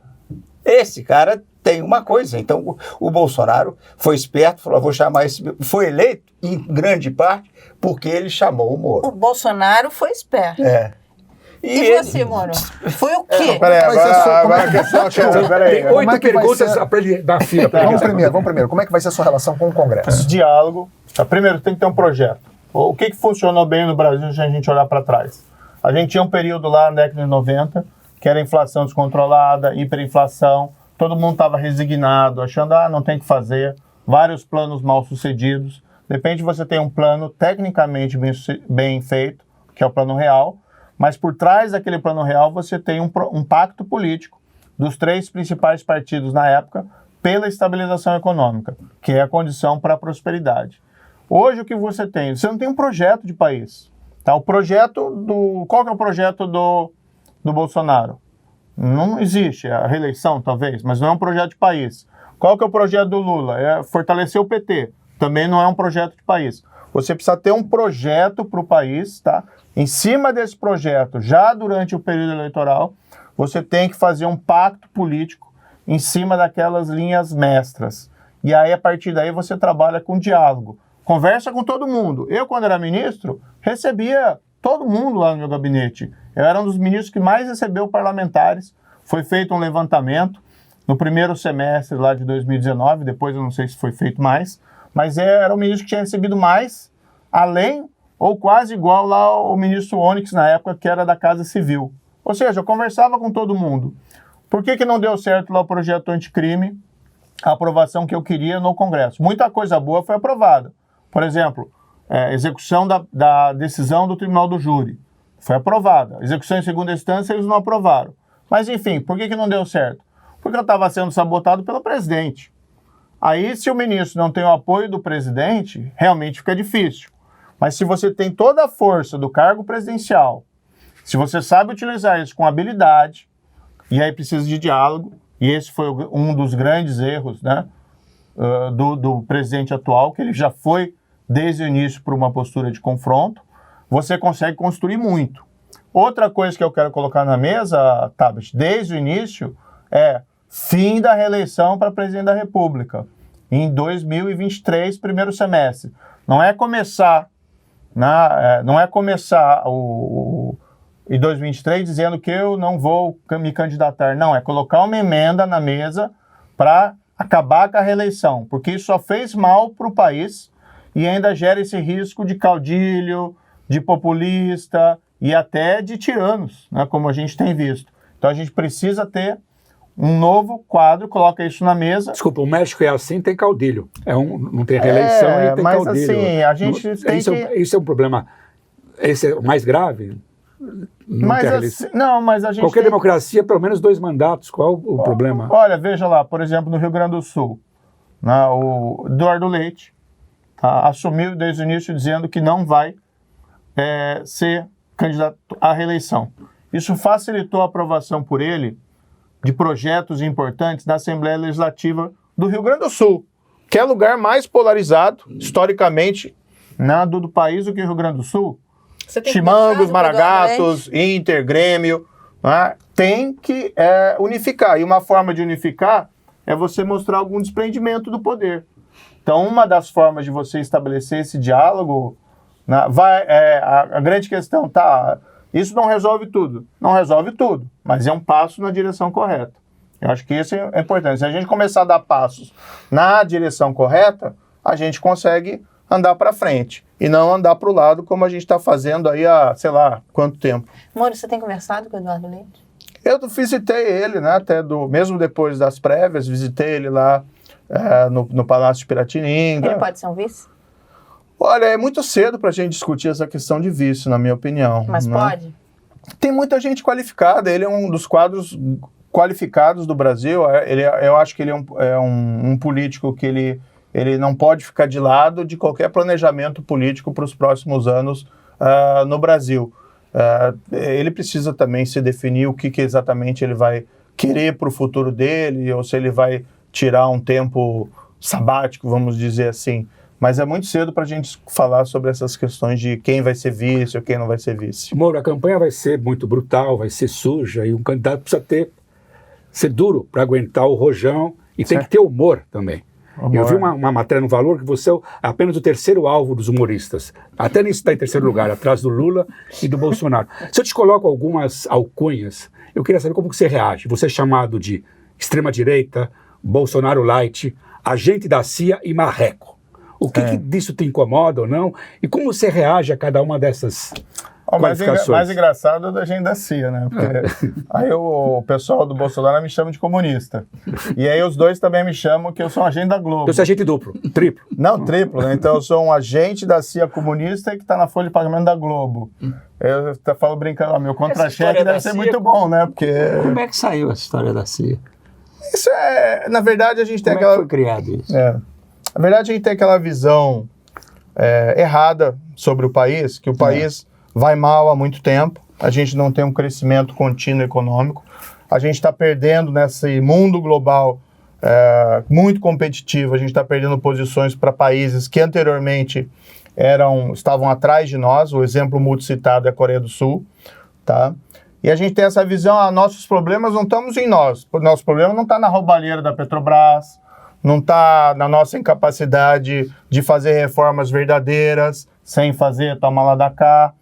Esse cara tem uma coisa. Então, o Bolsonaro foi esperto, falou, vou chamar esse... Foi eleito, em grande parte, porque ele chamou o Moro. O Bolsonaro foi esperto. E você, Moro? Foi o quê? Peraí, agora a questão é... Peraí. Tem 8 perguntas para ele dar fila. Vamos primeiro. Como é que vai ser a sua relação com o Congresso? Diálogo. Tá, primeiro, tem que ter um projeto. O que funcionou bem no Brasil se a gente olhar para trás? A gente tinha um período lá na década de 90, que era inflação descontrolada, hiperinflação, todo mundo estava resignado, achando, não tem que fazer, vários planos mal sucedidos. De repente você tem um plano tecnicamente bem feito, que é o plano real, mas por trás daquele plano real você tem um pacto político dos 3 principais partidos na época pela estabilização econômica, que é a condição para a prosperidade. Hoje o que você tem? Você não tem um projeto de país. Tá? Qual que é o projeto do Bolsonaro? Não existe, é a reeleição talvez, mas não é um projeto de país. Qual que é o projeto do Lula? É fortalecer o PT. Também não é um projeto de país. Você precisa ter um projeto para o país, tá? Em cima desse projeto, já durante o período eleitoral, você tem que fazer um pacto político em cima daquelas linhas mestras. E aí, a partir daí, você trabalha com diálogo. Conversa com todo mundo. Eu, quando era ministro, recebia todo mundo lá no meu gabinete. Eu era um dos ministros que mais recebeu parlamentares. Foi feito um levantamento no primeiro semestre lá de 2019, depois eu não sei se foi feito mais, mas era o ministro que tinha recebido mais, além ou quase igual lá ao ministro Onyx na época, que era da Casa Civil. Ou seja, eu conversava com todo mundo. Por que não deu certo lá o projeto anticrime, a aprovação que eu queria no Congresso? Muita coisa boa foi aprovada. Por exemplo, execução da decisão do Tribunal do Júri. Foi aprovada. Execução em segunda instância, eles não aprovaram. Mas, enfim, por que não deu certo? Porque eu estava sendo sabotado pelo presidente. Aí, se o ministro não tem o apoio do presidente, realmente fica difícil. Mas se você tem toda a força do cargo presidencial, se você sabe utilizar isso com habilidade, e aí precisa de diálogo, e esse foi um dos grandes erros, né, do presidente atual, que ele já foi desde o início para uma postura de confronto, você consegue construir muito. Outra coisa que eu quero colocar na mesa, Tabet, desde o início, é fim da reeleição para presidente da República, em 2023, primeiro semestre. Não é começar em 2023 dizendo que eu não vou me candidatar. Não, é colocar uma emenda na mesa para acabar com a reeleição, porque isso só fez mal para o país e ainda gera esse risco de caudilho, de populista e até de tiranos, né, como a gente tem visto. Então a gente precisa ter um novo quadro, coloca isso na mesa. Desculpa, o México é assim, tem caudilho. Não tem reeleição e tem mas caudilho. Assim, a gente tem isso é um problema. Esse é o mais grave? Mas a gente qualquer democracia, pelo menos 2 mandatos. Qual o problema? Olha, veja lá, por exemplo, no Rio Grande do Sul, o Eduardo Leite assumiu desde o início dizendo que não vai ser candidato à reeleição. Isso facilitou a aprovação por ele de projetos importantes da Assembleia Legislativa do Rio Grande do Sul, que é o lugar mais polarizado, historicamente, do país do que o Rio Grande do Sul. Chimangos, Maragatos, Inter, Grêmio, tem que unificar. E uma forma de unificar é você mostrar algum desprendimento do poder. Então, uma das formas de você estabelecer esse diálogo, a grande questão, isso não resolve tudo. Não resolve tudo, mas é um passo na direção correta. Eu acho que isso é importante. Se a gente começar a dar passos na direção correta, a gente consegue andar para frente e não andar para o lado como a gente está fazendo aí há, sei lá, quanto tempo. Moro, você tem conversado com o Eduardo Leite? Eu visitei ele, né, mesmo depois das prévias, visitei ele lá no Palácio de Piratininga. Ele pode ser um vice? Olha, é muito cedo para a gente discutir essa questão de vice, na minha opinião. Mas né? Pode? Tem muita gente qualificada, ele é um dos quadros qualificados do Brasil. Eu acho que ele é um político que ele não pode ficar de lado de qualquer planejamento político para os próximos anos no Brasil. Ele precisa também se definir o que exatamente ele vai querer para o futuro dele, ou se ele vai tirar um tempo sabático, vamos dizer assim. Mas é muito cedo para a gente falar sobre essas questões de quem vai ser vice ou quem não vai ser vice. Moro, a campanha vai ser muito brutal, vai ser suja, e um candidato precisa ser duro para aguentar o rojão, e tem que ter humor também. Eu vi uma matéria no Valor que você é apenas o terceiro alvo dos humoristas. Até nisso está em terceiro lugar, atrás do Lula e do Bolsonaro. Se eu te coloco algumas alcunhas, eu queria saber como que você reage. Você é chamado de extrema-direita, Bolsonaro light, agente da CIA e marreco. O que disso te incomoda ou não? E como você reage a cada uma dessas qualificações? Mais engraçado é da gente da CIA, né? Porque aí o pessoal do Bolsonaro me chama de comunista. E aí os dois também me chamam que eu sou um agente da Globo. Então você é agente duplo, triplo. Não, triplo, né? Então eu sou um agente da CIA comunista que está na folha de pagamento da Globo. Eu falo brincando, meu contra-cheque deve ser muito bom, né? Porque... Como é que saiu essa história da CIA? Isso na verdade, a gente tem Como é que foi criado isso? Na verdade, a gente tem aquela visão errada sobre o país, que o país vai mal há muito tempo, a gente não tem um crescimento contínuo econômico, a gente está perdendo nesse mundo global muito competitivo, a gente está perdendo posições para países que anteriormente estavam atrás de nós, o exemplo muito citado é a Coreia do Sul, tá? E a gente tem essa visão, nossos problemas não estamos em nós, o nosso problema não está na roubalheira da Petrobras, não está na nossa incapacidade de fazer reformas verdadeiras, sem fazer toma lá da cá.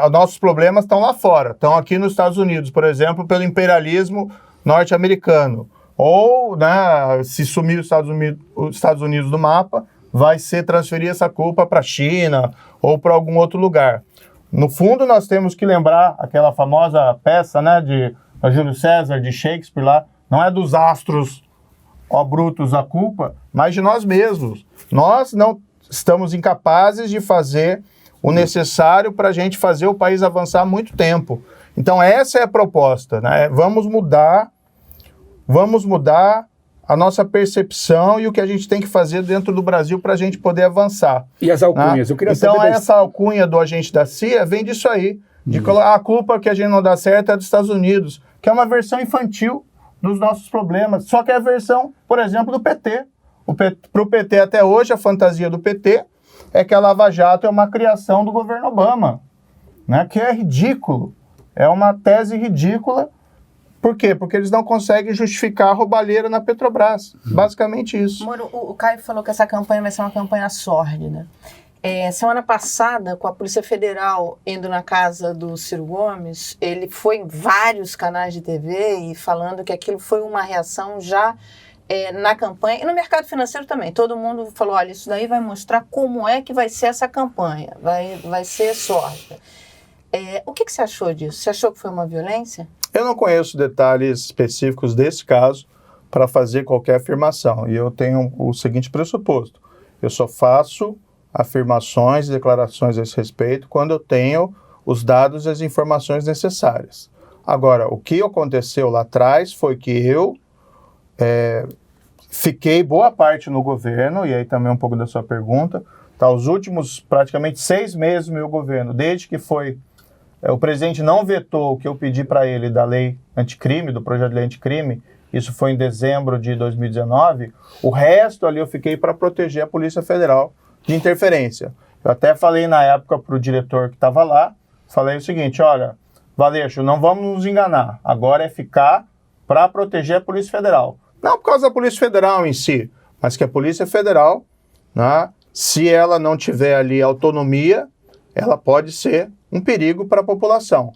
Nossos problemas estão lá fora, estão aqui nos Estados Unidos, por exemplo, pelo imperialismo norte-americano. Ou, né, se sumir os Estados Unidos do mapa, vai ser transferir essa culpa para a China ou para algum outro lugar. No fundo, nós temos que lembrar aquela famosa peça, né, de Júlio César, de Shakespeare lá, não é dos astros, ó brutos, a culpa, mas de nós mesmos. Nós não estamos incapazes de fazer o necessário para a gente fazer o país avançar há muito tempo. Então essa é a proposta, né? Vamos mudar a nossa percepção e o que a gente tem que fazer dentro do Brasil para a gente poder avançar. E as alcunhas? Né? Eu queria então saber essa alcunha do agente da CIA vem disso aí, de colocar a culpa que a gente não dá certo é dos Estados Unidos, que é uma versão infantil dos nossos problemas, só que é a versão, por exemplo, do PT. Para o PT até hoje, a fantasia do PT é que a Lava Jato é uma criação do governo Obama, né? Que é ridículo, é uma tese ridícula. Por quê? Porque eles não conseguem justificar a roubalheira na Petrobras, basicamente isso. Moro, o Caio falou que essa campanha vai ser uma campanha sórdida. Semana passada, com a Polícia Federal indo na casa do Ciro Gomes, ele foi em vários canais de TV e falando que aquilo foi uma reação já na campanha. E no mercado financeiro também. Todo mundo falou, olha, isso daí vai mostrar como é que vai ser essa campanha. Vai ser sórdida. O que você achou disso? Você achou que foi uma violência? Eu não conheço detalhes específicos desse caso para fazer qualquer afirmação. E eu tenho o seguinte pressuposto. Eu só faço afirmações e declarações a esse respeito quando eu tenho os dados e as informações necessárias. Agora, o que aconteceu lá atrás foi que eu fiquei boa parte no governo, e aí também um pouco da sua pergunta, os últimos praticamente 6 meses do meu governo, desde que o presidente não vetou o que eu pedi para ele da lei anticrime, do projeto de lei anticrime, isso foi em dezembro de 2019, o resto ali eu fiquei para proteger a Polícia Federal de interferência. Eu até falei na época para o diretor que estava lá, falei o seguinte, olha, Valeixo, não vamos nos enganar, agora é ficar para proteger a Polícia Federal. Não por causa da Polícia Federal em si, mas que a Polícia Federal, né, se ela não tiver ali autonomia, ela pode ser um perigo para a população.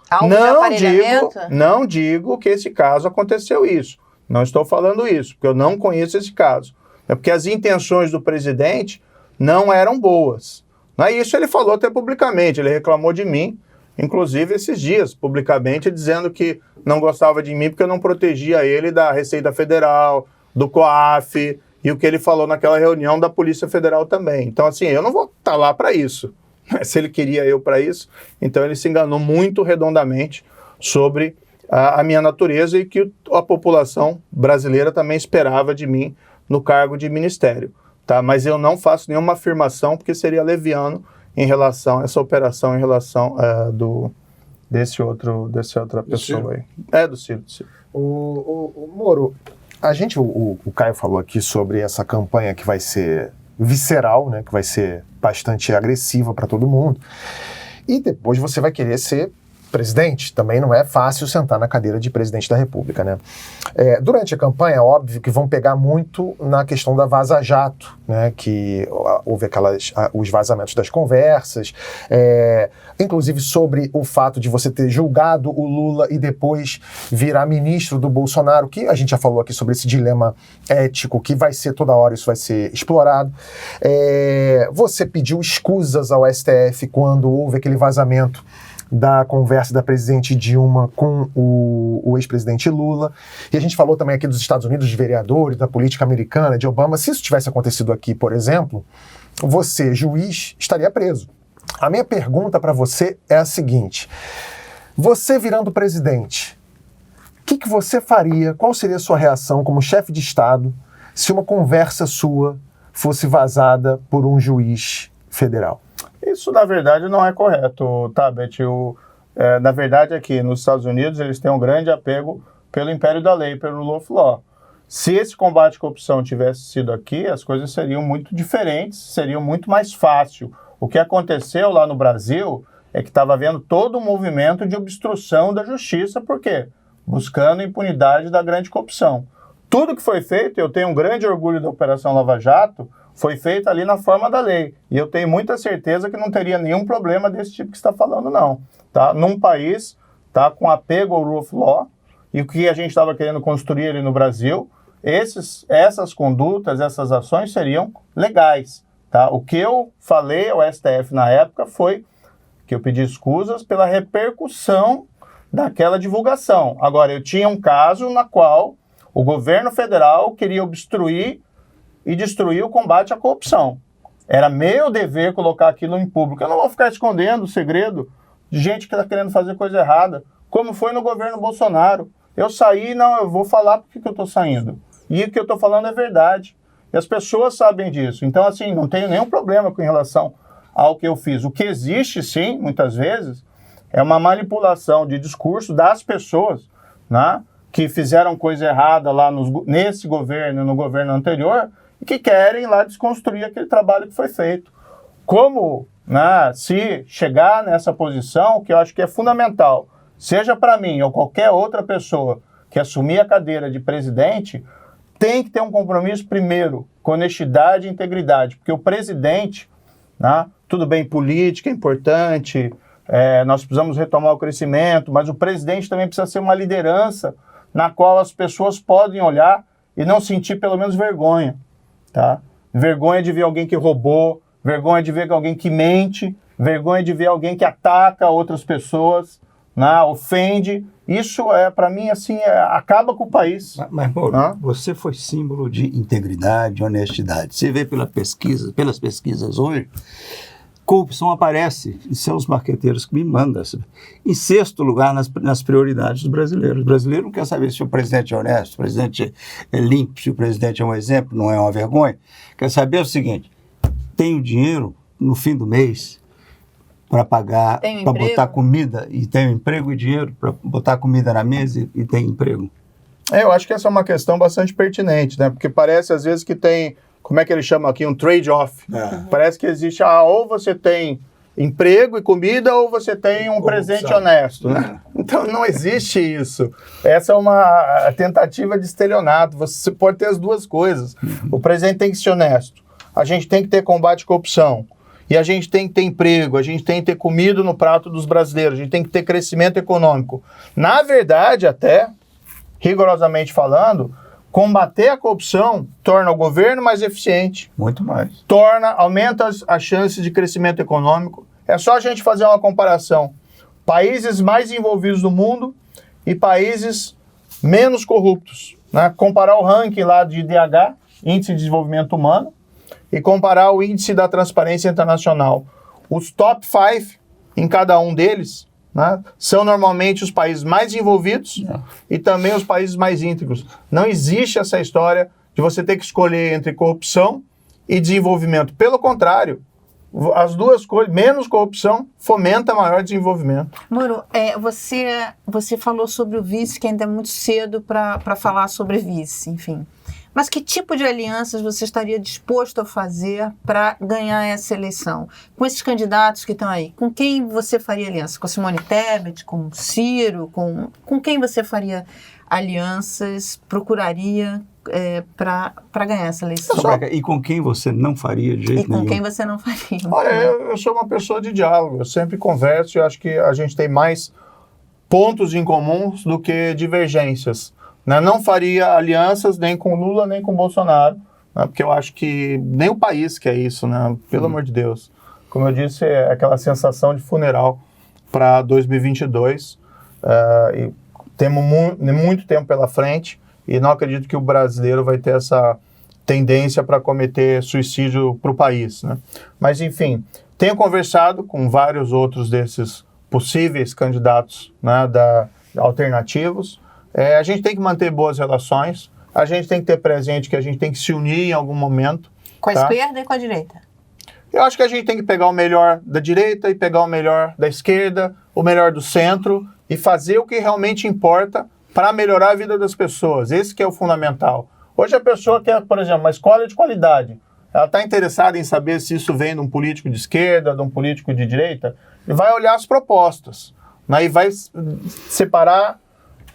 Não digo que esse caso aconteceu isso. Não estou falando isso, porque eu não conheço esse caso. É porque as intenções do presidente não eram boas. Não é isso, ele falou até publicamente, ele reclamou de mim, inclusive esses dias, publicamente, dizendo que não gostava de mim porque eu não protegia ele da Receita Federal, do COAF, e o que ele falou naquela reunião da Polícia Federal também. Então, assim, eu não vou estar lá para isso. Se ele queria eu para isso, então ele se enganou muito redondamente sobre a minha natureza e que a população brasileira também esperava de mim no cargo de ministério. Tá? Mas eu não faço nenhuma afirmação porque seria leviano em relação a essa operação, em relação dessa outra pessoa aí. Do Ciro. O Moro, o Caio falou aqui sobre essa campanha que vai ser visceral, né, que vai ser bastante agressiva para todo mundo. E depois você vai querer ser presidente, também não é fácil sentar na cadeira de presidente da República, né? Durante a campanha, é óbvio que vão pegar muito na questão da Vaza Jato, né? Que houve os vazamentos das conversas, inclusive sobre o fato de você ter julgado o Lula e depois virar ministro do Bolsonaro, que a gente já falou aqui sobre esse dilema ético, que vai ser toda hora, isso vai ser explorado. Você pediu escusas ao STF quando houve aquele vazamento da conversa da presidente Dilma com o ex-presidente Lula. E a gente falou também aqui dos Estados Unidos, de vereadores, da política americana, de Obama. Se isso tivesse acontecido aqui, por exemplo, você, juiz, estaria preso. A minha pergunta para você é a seguinte: você virando presidente, o que você faria, qual seria a sua reação como chefe de Estado se uma conversa sua fosse vazada por um juiz federal? Isso, na verdade, não é correto, tá, Beth? Na verdade, aqui nos Estados Unidos, eles têm um grande apego pelo império da lei, pelo rule of law. Se esse combate à corrupção tivesse sido aqui, as coisas seriam muito diferentes, seriam muito mais fácil. O que aconteceu lá no Brasil é que estava havendo todo um movimento de obstrução da justiça, por quê? Buscando a impunidade da grande corrupção. Tudo que foi feito, eu tenho um grande orgulho da Operação Lava Jato, foi feito ali na forma da lei. E eu tenho muita certeza que não teria nenhum problema desse tipo que você está falando, não. Tá? Num país, tá, com apego ao rule of law, e o que a gente estava querendo construir ali no Brasil, essas condutas, essas ações seriam legais. Tá? O que eu falei ao STF na época foi que eu pedi escusas pela repercussão daquela divulgação. Agora, eu tinha um caso na qual o governo federal queria obstruir e destruir o combate à corrupção. Era meu dever colocar aquilo em público. Eu não vou ficar escondendo o segredo de gente que está querendo fazer coisa errada, como foi no governo Bolsonaro. Eu saí, eu vou falar porque que eu estou saindo. E o que eu estou falando é verdade. E as pessoas sabem disso. Então, assim, não tenho nenhum problema com relação ao que eu fiz. O que existe, sim, muitas vezes, é uma manipulação de discurso das pessoas, né, que fizeram coisa errada lá nesse governo, no governo anterior, e que querem lá desconstruir aquele trabalho que foi feito. Como, né, se chegar nessa posição, que eu acho que é fundamental, seja para mim ou qualquer outra pessoa que assumir a cadeira de presidente, tem que ter um compromisso, primeiro, com honestidade e integridade, porque o presidente, né, tudo bem, política é importante, nós precisamos retomar o crescimento, mas o presidente também precisa ser uma liderança na qual as pessoas podem olhar e não sentir pelo menos vergonha. Tá? Vergonha de ver alguém que roubou, vergonha de ver alguém que mente, vergonha de ver alguém que ataca outras pessoas, né, ofende. Isso para mim, assim, acaba com o país. Mas Mauro, você foi símbolo de integridade, honestidade. Você vê pelas pesquisas hoje, corrupção aparece em seus marqueteiros que me mandam. Em sexto lugar nas prioridades dos brasileiros. O brasileiro não quer saber se o presidente é honesto, se o presidente é limpo, se o presidente é um exemplo, não é uma vergonha. Quer saber o seguinte: tenho dinheiro no fim do mês para pagar, para botar comida, e tenho emprego e dinheiro para botar comida na mesa e tenho emprego. Eu acho que essa é uma questão bastante pertinente, né? Porque parece às vezes que tem, como é que eles chamam aqui, um trade-off. Parece que existe, ou você tem emprego e comida, ou você tem um presente honesto, né? Então não existe isso. Essa é uma tentativa de estelionato. Você pode ter as duas coisas. O presidente tem que ser honesto. A gente tem que ter combate à corrupção. E a gente tem que ter emprego, a gente tem que ter comida no prato dos brasileiros, a gente tem que ter crescimento econômico. Na verdade, até, rigorosamente falando, combater a corrupção torna o governo mais eficiente. Muito mais. Aumenta as chances de crescimento econômico. É só a gente fazer uma comparação. Países mais envolvidos do mundo e países menos corruptos. Né? Comparar o ranking lá de IDH, Índice de Desenvolvimento Humano, e comparar o Índice da Transparência Internacional. Os top 5 em cada um deles, né, são normalmente os países mais envolvidos e também os países mais íntegros. Não existe essa história de você ter que escolher entre corrupção e desenvolvimento. Pelo contrário, as duas coisas, menos corrupção, fomenta maior desenvolvimento. Mauro, você falou sobre o vice, que ainda é muito cedo para falar sobre vice, enfim. Mas que tipo de alianças você estaria disposto a fazer para ganhar essa eleição? Com esses candidatos que estão aí, com quem você faria aliança? Com a Simone Tebet, com o Ciro? Com quem você faria alianças, procuraria para ganhar essa eleição? E com quem você não faria de jeito nenhum? E com quem você não faria? Olha, eu sou uma pessoa de diálogo, eu sempre converso e acho que a gente tem mais pontos em comuns do que divergências. Né? Não faria alianças nem com Lula, nem com Bolsonaro, né? Porque eu acho que nem o país quer isso, né? Pelo amor de Deus. Como eu disse, é aquela sensação de funeral para 2022. E temos muito tempo pela frente e não acredito que o brasileiro vai ter essa tendência para cometer suicídio para o país. Né? Mas, enfim, tenho conversado com vários outros desses possíveis candidatos, né, alternativos. A gente tem que manter boas relações, a gente tem que ter presente que a gente tem que se unir em algum momento. Com a esquerda e com a direita? Eu acho que a gente tem que pegar o melhor da direita e pegar o melhor da esquerda, o melhor do centro e fazer o que realmente importa para melhorar a vida das pessoas. Esse que é o fundamental. Hoje a pessoa quer, por exemplo, uma escola de qualidade. Ela está interessada em saber se isso vem de um político de esquerda, de um político de direita, e vai olhar as propostas, né, e vai separar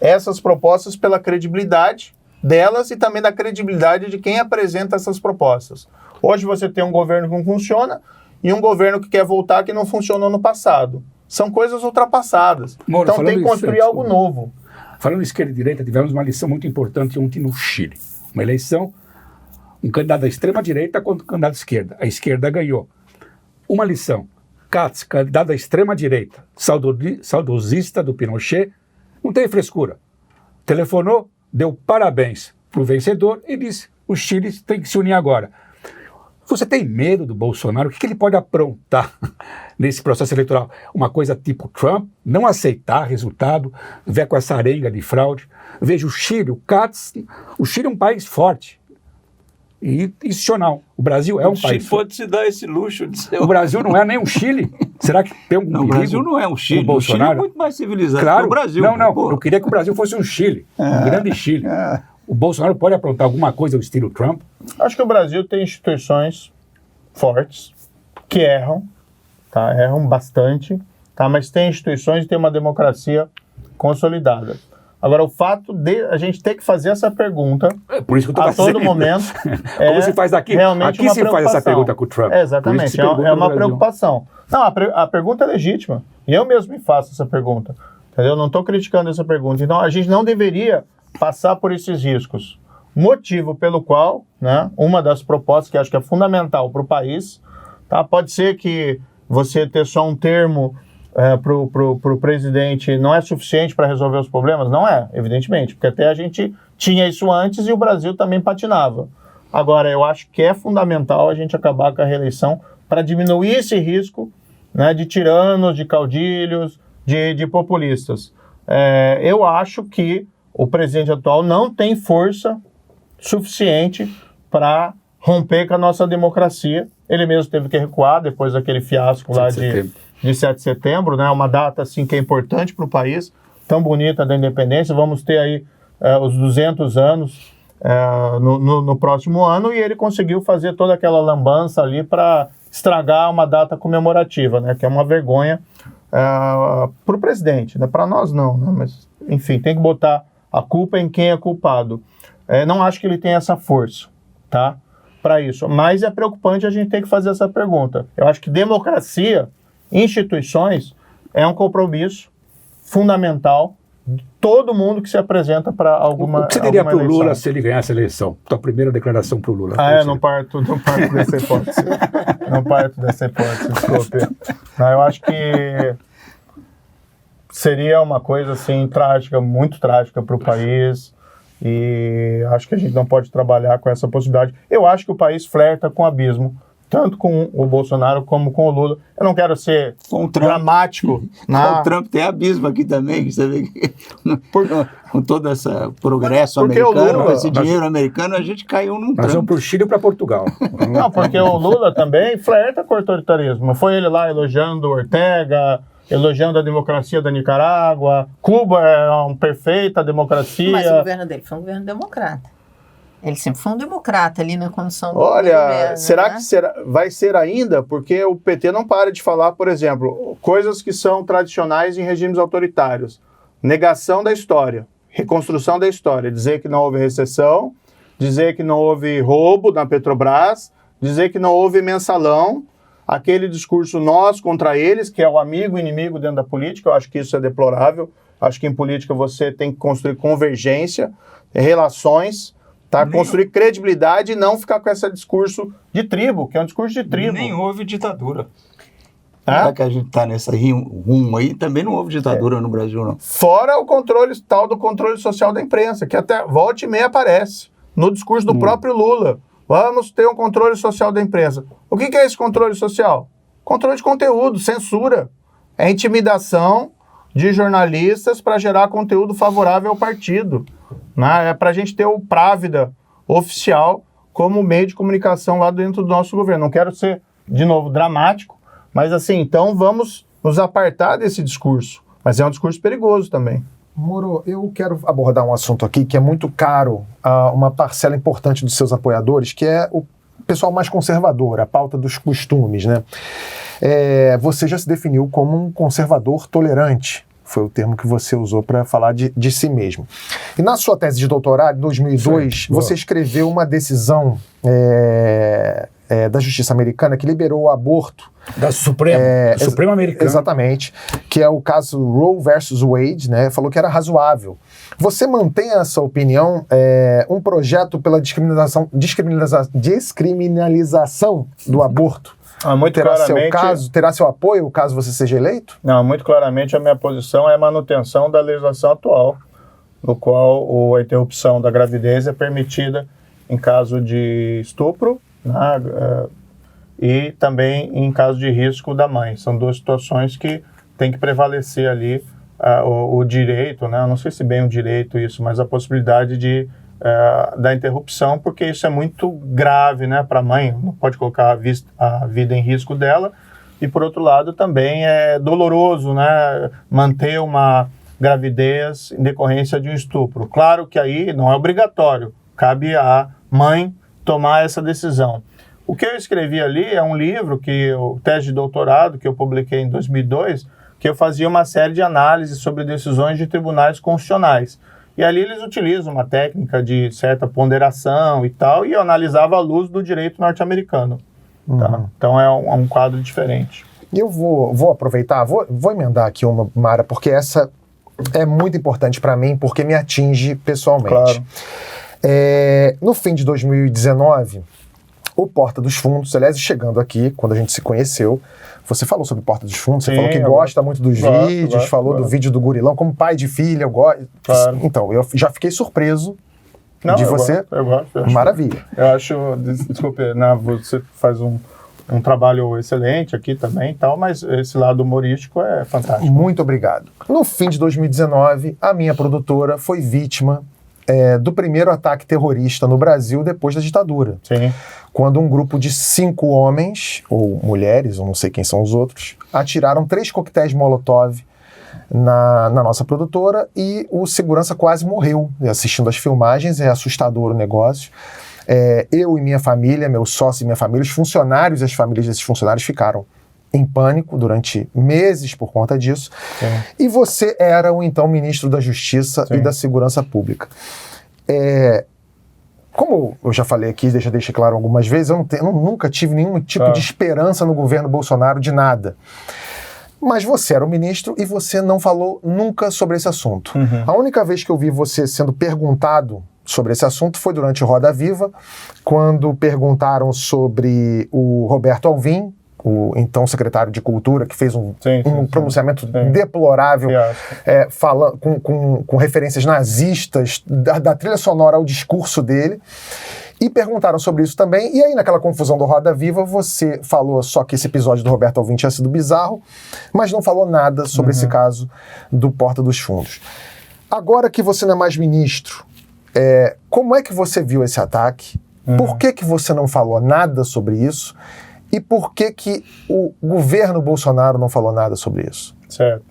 essas propostas pela credibilidade delas e também da credibilidade de quem apresenta essas propostas. Hoje você tem um governo que não funciona e um governo que quer voltar que não funcionou no passado. São coisas ultrapassadas. Moro, então tem que construir algo novo. Falando em esquerda e direita, tivemos uma lição muito importante ontem no Chile. Uma eleição, um candidato da extrema-direita contra um candidato da esquerda. A esquerda ganhou. Uma lição. Katz, candidato da extrema-direita, saudosista do Pinochet, não tem frescura. Telefonou, deu parabéns para o vencedor e disse: o Chile tem que se unir agora. Você tem medo do Bolsonaro? O que ele pode aprontar nesse processo eleitoral? Uma coisa tipo Trump, não aceitar resultado, ver com essa arenga de fraude. Veja o Chile, o Katz, o Chile é um país forte e institucional. O Brasil é um país forte. O Chile pode se dar esse luxo de ser... O Brasil não é nem um Chile. Será que tem algum perigo? O Brasil não é um Chile. O Bolsonaro? O Chile é muito mais civilizado claro, que o Brasil. Não. Eu queria que o Brasil fosse um Chile, um grande Chile. O Bolsonaro pode aprontar alguma coisa ao estilo Trump? Acho que o Brasil tem instituições fortes que erram, tá? Erram bastante, tá? Mas tem instituições e tem uma democracia consolidada. Agora, o fato de a gente ter que fazer essa pergunta por isso que eu a todo momento como se faz aqui? Realmente aqui se faz essa pergunta com o Trump. Exatamente, é uma preocupação. Não, a pergunta é legítima. E eu mesmo me faço essa pergunta. Entendeu? Não estou criticando essa pergunta. Então, a gente não deveria passar por esses riscos. Motivo pelo qual, né, uma das propostas que acho que é fundamental para o país, tá? Pode ser que você ter só um termo para o presidente não é suficiente para resolver os problemas? Não é, evidentemente, porque até a gente tinha isso antes e o Brasil também patinava. Agora, eu acho que é fundamental a gente acabar com a reeleição para diminuir esse risco, né, de tiranos, de caudilhos, de populistas. Eu acho que o presidente atual não tem força suficiente para romper com a nossa democracia. Ele mesmo teve que recuar depois daquele fiasco lá de 7 de setembro, né? Uma data assim que é importante para o país, tão bonita da independência. Vamos ter aí os 200 anos no próximo ano e ele conseguiu fazer toda aquela lambança ali para estragar uma data comemorativa, né? Que é uma vergonha para o presidente, né? Para nós não, né? Mas enfim, tem que botar a culpa em quem é culpado. Não acho que ele tenha essa força, tá? Para isso. Mas é preocupante a gente ter que fazer essa pergunta. Eu acho que democracia, instituições, é um compromisso fundamental de todo mundo que se apresenta para alguma O que você diria para o Lula se ele ganhasse a eleição? Tua primeira declaração para o Lula. Não parto dessa hipótese. Não parto dessa hipótese, desculpe. Não, eu acho que seria uma coisa assim trágica, muito trágica para o país. E acho que a gente não pode trabalhar com essa possibilidade. Eu acho que o país flerta com o abismo, tanto com o Bolsonaro como com o Lula. Eu não quero ser dramático. O Trump tem abismo aqui também, você vê que com todo esse progresso americano, com esse dinheiro americano, a gente caiu num Trump. Nós vamos para o Chile ou para Portugal. Não, porque o Lula também flerta com o autoritarismo. Foi ele lá elogiando o Ortega, elogiando a democracia da Nicarágua. Cuba é uma perfeita democracia. Mas o governo dele foi um governo democrata. Ele sempre foi um democrata ali na condução do Olha, governo, será né? que vai ser ainda? Porque o PT não para de falar, por exemplo, coisas que são tradicionais em regimes autoritários. Negação da história, reconstrução da história, dizer que não houve recessão, dizer que não houve roubo na Petrobras, dizer que não houve mensalão, aquele discurso nós contra eles, que é o amigo e inimigo dentro da política. Eu acho que isso é deplorável. Acho que em política você tem que construir convergência, relações, tá? Construir credibilidade e não ficar com esse discurso de tribo, que é um discurso de tribo. Nem houve ditadura. Hã? Já que a gente está nessa rumo aí, também não houve ditadura no Brasil, não. Fora o tal do controle social da imprensa, que até volta e meia aparece no discurso do próprio Lula. Vamos ter um controle social da imprensa. O que é esse controle social? Controle de conteúdo, censura. É intimidação de jornalistas para gerar conteúdo favorável ao partido. Né? É para a gente ter o Právida oficial como meio de comunicação lá dentro do nosso governo. Não quero ser, de novo, dramático, mas assim, então vamos nos apartar desse discurso. Mas é um discurso perigoso também. Moro, eu quero abordar um assunto aqui que é muito caro a uma parcela importante dos seus apoiadores, que é o pessoal mais conservador, a pauta dos costumes, né? Você já se definiu como um conservador tolerante, foi o termo que você usou para falar de si mesmo. E na sua tese de doutorado, em 2002, você escreveu uma decisão da Justiça Americana que liberou o aborto. Da Suprema, Suprema Americana. Exatamente, que é o caso Roe versus Wade, né? Falou que era razoável. Você mantém essa opinião, um projeto pela descriminalização do aborto? Muito claramente, terá seu apoio caso você seja eleito? Não, muito claramente a minha posição é a manutenção da legislação atual, no qual a interrupção da gravidez é permitida em caso de estupro, né, e também em caso de risco da mãe. São duas situações que tem que prevalecer ali o direito, né? Eu não sei se bem o direito isso, mas a possibilidade da interrupção, porque isso é muito grave, né, para a mãe, não pode colocar a vida em risco dela, e por outro lado também é doloroso, né, manter uma gravidez em decorrência de um estupro. Claro que aí não é obrigatório, cabe à mãe tomar essa decisão. O que eu escrevi ali é um livro, tese de doutorado, que eu publiquei em 2002, que eu fazia uma série de análises sobre decisões de tribunais constitucionais. E ali eles utilizam uma técnica de certa ponderação e tal, e eu analisava à luz do direito norte-americano. Tá? Então é um quadro diferente. E eu vou aproveitar, vou emendar aqui uma, Mara, porque essa é muito importante para mim, porque me atinge pessoalmente. Claro. No fim de 2019, o Porta dos Fundos, aliás, chegando aqui, quando a gente se conheceu, você falou sobre Porta dos Fundos, você falou que gosta muito dos vídeos, falou do vídeo do Gurilão, como pai de filha, eu gosto. Claro. Então, eu já fiquei surpreso de você. Eu gosto. Maravilha. Eu acho, desculpe, você faz um trabalho excelente aqui também e tal, mas esse lado humorístico é fantástico. Muito obrigado. No fim de 2019, a minha produtora foi vítima do primeiro ataque terrorista no Brasil depois da ditadura. Sim. Quando um grupo de 5 homens, ou mulheres, eu não sei quem são os outros, atiraram 3 coquetéis Molotov na nossa produtora e o segurança quase morreu assistindo as filmagens. É assustador o negócio. Eu e minha família, meu sócio e minha família, os funcionários e as famílias desses funcionários ficaram em pânico durante meses por conta disso. Sim. E você era o então ministro da Justiça e da Segurança Pública. Como eu já falei aqui, deixei claro algumas vezes, eu nunca tive nenhum tipo de esperança no governo Bolsonaro de nada. Mas você era o ministro e você não falou nunca sobre esse assunto. A única vez que eu vi você sendo perguntado sobre esse assunto foi durante o Roda Viva, quando perguntaram sobre o Roberto Alvim, o então secretário de Cultura, que fez um pronunciamento deplorável, falando, com referências nazistas, da trilha sonora ao discurso dele, e perguntaram sobre isso também. E aí, naquela confusão do Roda Viva, você falou só que esse episódio do Roberto Alvim tinha sido bizarro, mas não falou nada sobre esse caso do Porta dos Fundos. Agora que você não é mais ministro, como é que você viu esse ataque? Por que você não falou nada sobre isso? E por que o governo Bolsonaro não falou nada sobre isso? Certo.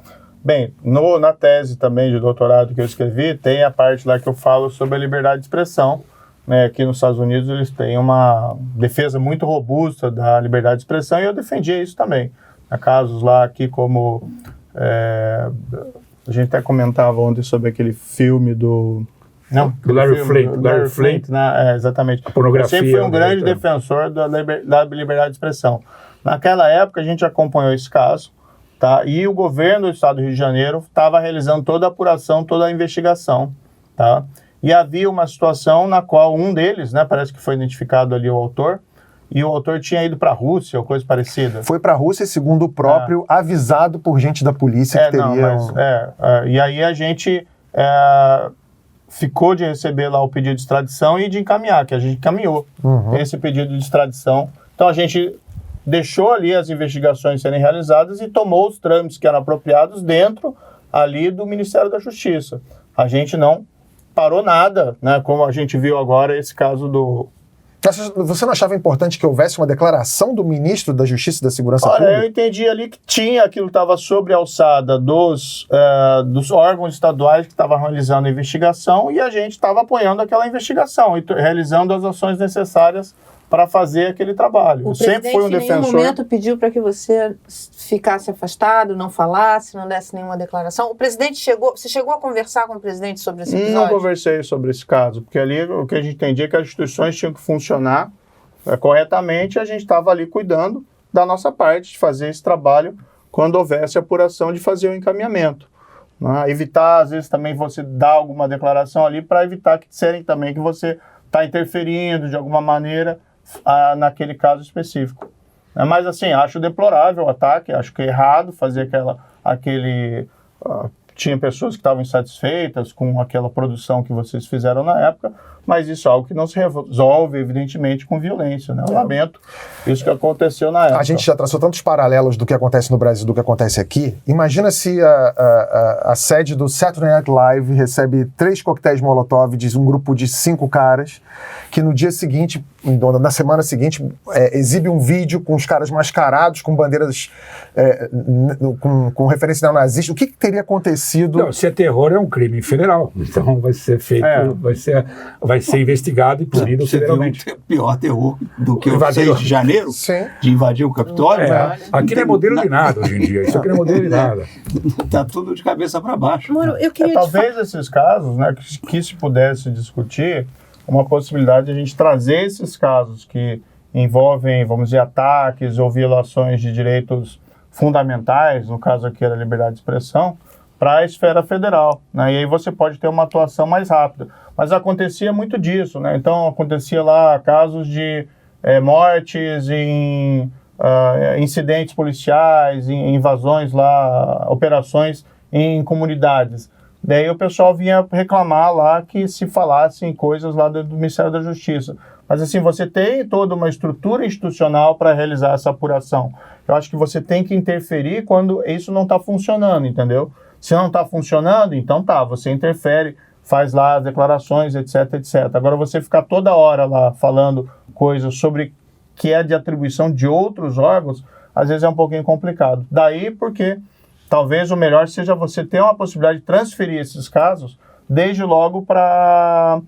Bem, na tese também de doutorado que eu escrevi, tem a parte lá que eu falo sobre a liberdade de expressão, né, aqui nos Estados Unidos eles têm uma defesa muito robusta da liberdade de expressão e eu defendia isso também. Há casos lá aqui como... a gente até comentava ontem sobre aquele filme do... Não, do Larry Flynt, né? Exatamente. A pornografia. Eu sempre fui um grande defensor da liberdade de expressão. Naquela época a gente acompanhou esse caso, tá? E o governo do estado do Rio de Janeiro estava realizando toda a apuração, toda a investigação, tá? E havia uma situação na qual um deles, né, parece que foi identificado ali o autor, e o autor tinha ido para a Rússia ou coisa parecida. Foi para a Rússia, segundo o próprio, avisado por gente da polícia que teria... E aí a gente ficou de receber lá o pedido de extradição e de encaminhar, que a gente encaminhou esse pedido de extradição. Então a gente deixou ali as investigações serem realizadas e tomou os trâmites que eram apropriados dentro ali do Ministério da Justiça. A gente não parou nada, né, como a gente viu agora esse caso do... Você não achava importante que houvesse uma declaração do ministro da Justiça e da Segurança Pública? Eu entendi ali que tinha aquilo que estava sobre a alçada dos órgãos estaduais que estavam realizando a investigação e a gente estava apoiando aquela investigação e realizando as ações necessárias para fazer aquele trabalho. O presidente em nenhum momento pediu para que você ficasse afastado, não falasse, não desse nenhuma declaração. O presidente você chegou a conversar com o presidente sobre esse episódio? Não conversei sobre esse caso, porque ali o que a gente entendia é que as instituições tinham que funcionar corretamente e a gente estava ali cuidando da nossa parte, de fazer esse trabalho quando houvesse apuração, de fazer o encaminhamento. Né? Evitar, às vezes, também você dar alguma declaração ali para evitar que disserem também que você está interferindo de alguma maneira naquele caso específico. Mas assim, acho deplorável o ataque, acho que é errado fazer tinha pessoas que estavam insatisfeitas com aquela produção que vocês fizeram na época, mas isso é algo que não se resolve, evidentemente, com violência, né? Eu lamento isso que aconteceu na época. A gente já traçou tantos paralelos do que acontece no Brasil do que acontece aqui. Imagina se a sede do Saturday Night Live recebe 3 coquetéis Molotov de um grupo de 5 caras que no dia seguinte, na semana seguinte, exibe um vídeo com os caras mascarados, com bandeiras com referência neonazista. O que teria acontecido? Não, se é terror, é um crime federal. Então vai ser feito, vai ser investigado e punido federalmente. Seria um pior terror do que o 6 de janeiro, Sim. de invadir o Capitólio. Aqui não é modelo de nada hoje em dia. Isso aqui não é modelo de nada. Está tudo de cabeça para baixo. Moro, eu queria talvez esses casos, né, que se pudesse discutir, uma possibilidade de a gente trazer esses casos que envolvem, vamos dizer, ataques ou violações de direitos fundamentais, no caso aqui era a liberdade de expressão, para a esfera federal, né? E aí você pode ter uma atuação mais rápida. Mas acontecia muito disso, né? Então acontecia lá casos de mortes em incidentes policiais, em invasões lá, operações em comunidades. Daí o pessoal vinha reclamar lá que se falassem coisas lá do Ministério da Justiça. Mas assim, você tem toda uma estrutura institucional para realizar essa apuração. Eu acho que você tem que interferir quando isso não está funcionando, entendeu? Se não está funcionando, então você interfere, faz lá as declarações, etc, etc. Agora você ficar toda hora lá falando coisas sobre que é de atribuição de outros órgãos, às vezes é um pouquinho complicado. Daí porque talvez o melhor seja você ter uma possibilidade de transferir esses casos desde logo para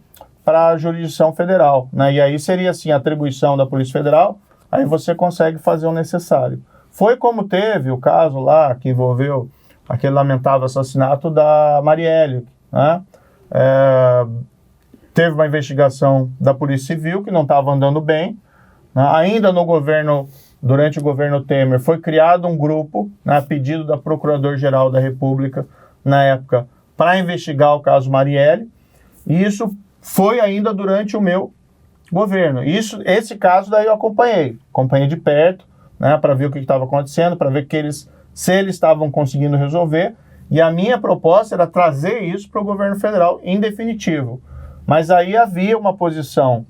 a jurisdição federal, né? E aí seria assim, a atribuição da Polícia Federal, aí você consegue fazer o necessário. Foi como teve o caso lá que envolveu aquele lamentável assassinato da Marielle, né? Teve uma investigação da Polícia Civil que não estava andando bem, né? Ainda durante o governo Temer, foi criado um grupo, né, a pedido da Procurador-Geral da República, na época, para investigar o caso Marielle, e isso foi ainda durante o meu governo. Esse caso daí eu acompanhei de perto, né, para ver o que estava acontecendo, para ver se eles estavam conseguindo resolver, e a minha proposta era trazer isso para o governo federal em definitivo. Mas aí havia uma posição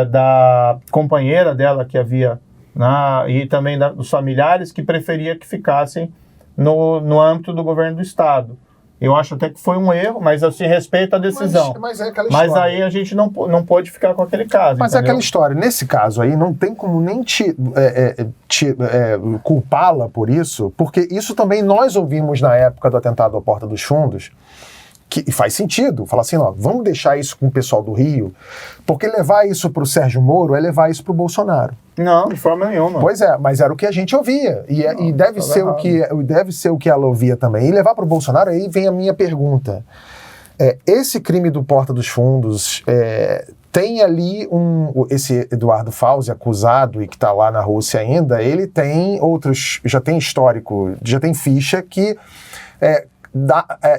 da companheira dela que havia, e também dos familiares que preferia que ficassem no âmbito do governo do Estado. Eu acho até que foi um erro, mas assim, respeito à decisão. Mas é aquela história. Mas aí a gente não pôde ficar com aquele caso. Mas entendeu? é aquela história. Nesse caso aí, não tem como nem culpá-la por isso, porque isso também nós ouvimos na época do atentado à Porta dos Fundos, E faz sentido, falar assim, ó, vamos deixar isso com o pessoal do Rio, porque levar isso para o Sérgio Moro é levar isso para o Bolsonaro. Não, de forma nenhuma. Pois é, mas era o que a gente ouvia, e deve ser o que ela ouvia também. E levar para o Bolsonaro, aí vem a minha pergunta. Esse crime do Porta dos Fundos, tem ali esse Eduardo Fauzi acusado e que está lá na Rússia ainda, ele tem outros, já tem histórico, já tem ficha que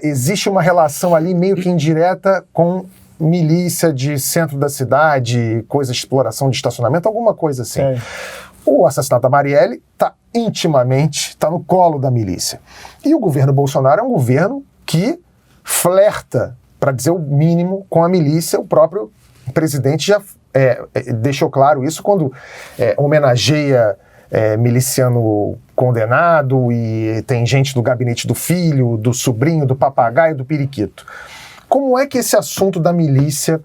existe uma relação ali meio que indireta com milícia de centro da cidade, coisa de exploração de estacionamento, alguma coisa assim. O assassinato da Marielle está no colo da milícia. E o governo Bolsonaro é um governo que flerta, para dizer o mínimo, com a milícia. O próprio presidente já deixou claro isso quando homenageia miliciano condenado, e tem gente do gabinete do filho, do sobrinho, do papagaio, do periquito. Como é que esse assunto da milícia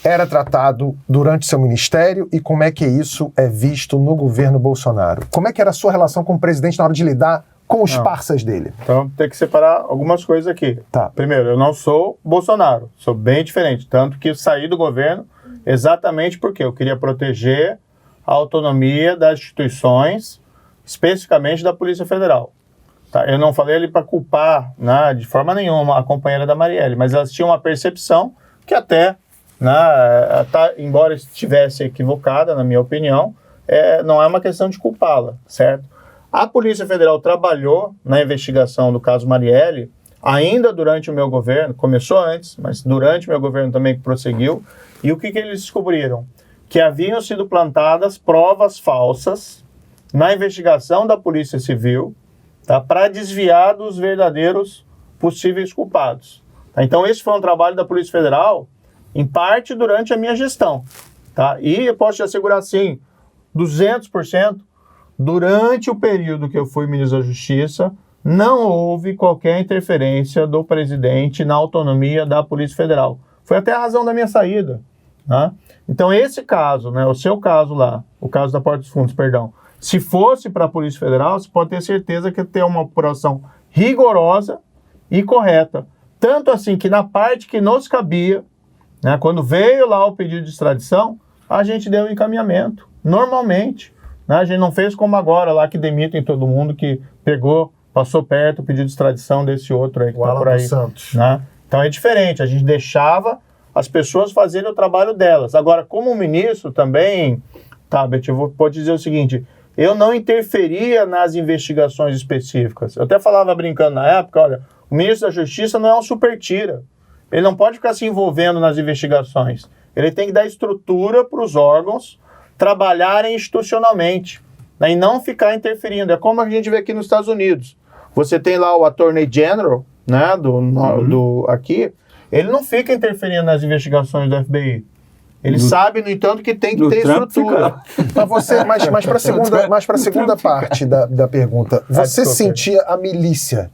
era tratado durante seu ministério e como é que isso é visto no governo Bolsonaro? Como é que era a sua relação com o presidente na hora de lidar com os parceiros dele? Então tem que separar algumas coisas aqui. Tá. Primeiro, eu não sou Bolsonaro, sou bem diferente, tanto que eu saí do governo exatamente porque eu queria proteger a autonomia das instituições, especificamente da Polícia Federal. Tá? Eu não falei ali para culpar, né, de forma nenhuma a companheira da Marielle, mas elas tinham uma percepção que até, embora estivesse equivocada, na minha opinião, não é uma questão de culpá-la, certo? A Polícia Federal trabalhou na investigação do caso Marielle ainda durante o meu governo, começou antes, mas durante o meu governo também prosseguiu, e o que eles descobriram? Que haviam sido plantadas provas falsas na investigação da Polícia Civil, tá, para desviar dos verdadeiros possíveis culpados. Tá? Então esse foi um trabalho da Polícia Federal, em parte durante a minha gestão. Tá? E eu posso te assegurar, sim, 200%, durante o período que eu fui ministro da Justiça, não houve qualquer interferência do presidente na autonomia da Polícia Federal. Foi até a razão da minha saída. Né? Então esse caso, né, o seu caso lá, o caso da Porta dos Fundos, perdão, se fosse para a Polícia Federal, você pode ter certeza que tem uma apuração rigorosa e correta. Tanto assim que na parte que nos cabia, né, quando veio lá o pedido de extradição, a gente deu um encaminhamento, normalmente. Né, a gente não fez como agora lá que demitem todo mundo que passou perto o pedido de extradição desse outro aí que está por aí. Santos. Né? Então é diferente, a gente deixava as pessoas fazerem o trabalho delas. Agora, como ministro também, Beth, eu vou te dizer o seguinte, eu não interferia nas investigações específicas. Eu até falava brincando na época, olha, o ministro da Justiça não é um super tira. Ele não pode ficar se envolvendo nas investigações. Ele tem que dar estrutura para os órgãos trabalharem institucionalmente, né, e não ficar interferindo. É como a gente vê aqui nos Estados Unidos. Você tem lá o Attorney General, né, aqui, ele não fica interferindo nas investigações do FBI. Ele sabe, no entanto, que tem que ter estrutura. Mas para a segunda parte da pergunta, você sentia a milícia?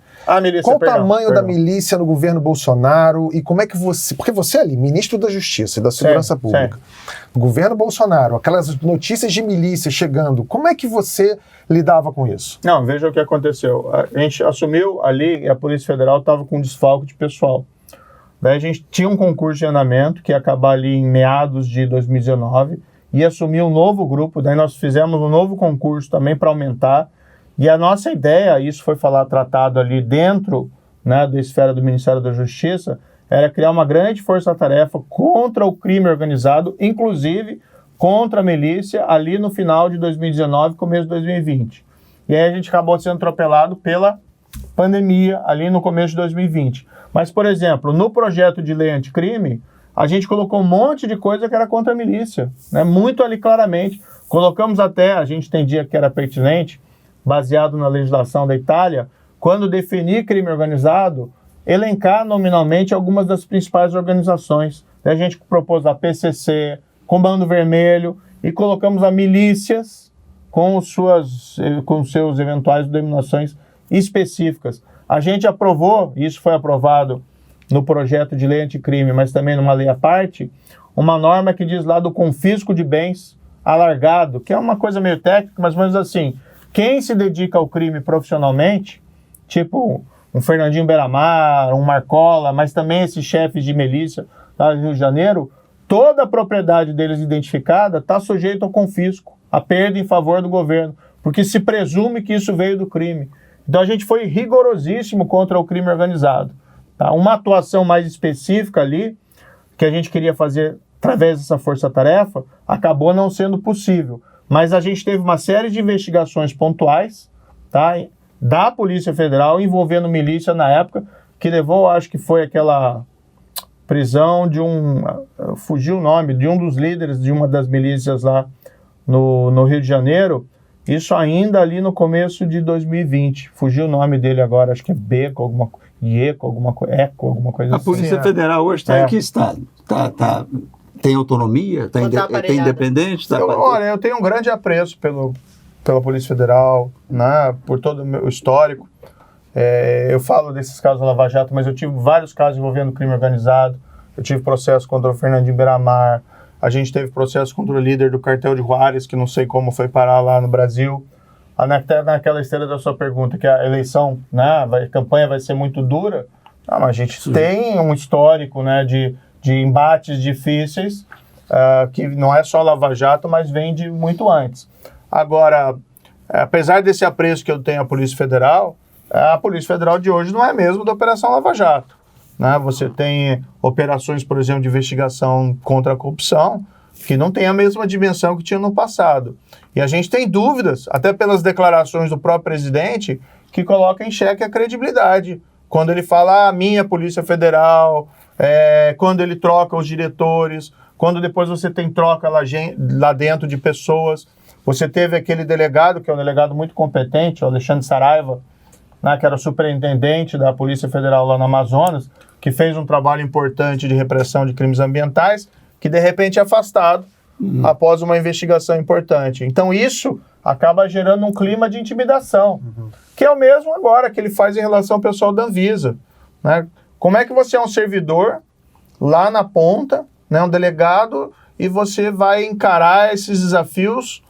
Qual o tamanho da milícia no governo Bolsonaro e como é que você... Porque você é ali, ministro da Justiça e da Segurança Pública. Governo Bolsonaro, aquelas notícias de milícia chegando, como é que você lidava com isso? Não, veja o que aconteceu. A gente assumiu ali e a Polícia Federal estava com desfalque de pessoal. Daí a gente tinha um concurso de andamento que ia acabar ali em meados de 2019 e assumir um novo grupo. Daí nós fizemos um novo concurso também para aumentar. E a nossa ideia, isso foi tratado ali dentro, né, da esfera do Ministério da Justiça, era criar uma grande força-tarefa contra o crime organizado, inclusive contra a milícia, ali no final de 2019, começo de 2020. E aí a gente acabou sendo atropelado pela pandemia ali no começo de 2020. Mas, por exemplo, no projeto de lei anticrime, a gente colocou um monte de coisa que era contra a milícia, né? Muito ali claramente. Colocamos até, a gente entendia que era pertinente, baseado na legislação da Itália, quando definir crime organizado, elencar nominalmente algumas das principais organizações. A gente propôs a PCC, Comando Vermelho, e colocamos a milícias com seus eventuais denominações específicas. A gente aprovou, isso foi aprovado no projeto de lei anticrime, mas também numa lei à parte, uma norma que diz lá do confisco de bens alargado, que é uma coisa meio técnica, mas mais assim, quem se dedica ao crime profissionalmente, tipo um Fernandinho Beiramar, um Marcola, mas também esses chefes de milícia lá do Rio de Janeiro, toda a propriedade deles identificada está sujeita ao confisco, a perda em favor do governo, porque se presume que isso veio do crime. Então a gente foi rigorosíssimo contra o crime organizado. Tá? Uma atuação mais específica ali, que a gente queria fazer através dessa força-tarefa, acabou não sendo possível. Mas a gente teve uma série de investigações pontuais, tá, da Polícia Federal envolvendo milícia na época, que levou, acho que foi aquela prisão de fugiu o nome, de um dos líderes de uma das milícias lá no Rio de Janeiro, isso ainda ali no começo de 2020. Fugiu o nome dele agora, acho que é Beco, alguma coisa, Eco, alguma coisa assim. A Polícia Federal hoje está em que estado? Tem autonomia? Está independente? Olha, eu tenho um grande apreço pela Polícia Federal, né, por todo o meu histórico. Eu falo desses casos da Lava Jato, mas eu tive vários casos envolvendo crime organizado. Eu tive processo contra o Fernandinho Beiramar. A gente teve processo contra o líder do cartel de Juárez, que não sei como foi parar lá no Brasil. Até naquela esteira da sua pergunta, que a eleição, né, a campanha vai ser muito dura. Mas a gente tem um histórico, né, de embates difíceis, que não é só Lava Jato, mas vem de muito antes. Agora, apesar desse apreço que eu tenho à Polícia Federal, a Polícia Federal de hoje não é mesmo da Operação Lava Jato. Né? Você tem operações, por exemplo, de investigação contra a corrupção, que não tem a mesma dimensão que tinha no passado. E a gente tem dúvidas, até pelas declarações do próprio presidente, que coloca em xeque a credibilidade. Quando ele fala, minha Polícia Federal, quando ele troca os diretores, quando depois você tem troca lá dentro de pessoas. Você teve aquele delegado, que é um delegado muito competente, o Alexandre Saraiva, né, que era superintendente da Polícia Federal lá no Amazonas, que fez um trabalho importante de repressão de crimes ambientais, que de repente é afastado após uma investigação importante. Então isso acaba gerando um clima de intimidação, que é o mesmo agora que ele faz em relação ao pessoal da Anvisa. Né? Como é que você é um servidor lá na ponta, né, um delegado, e você vai encarar esses desafios?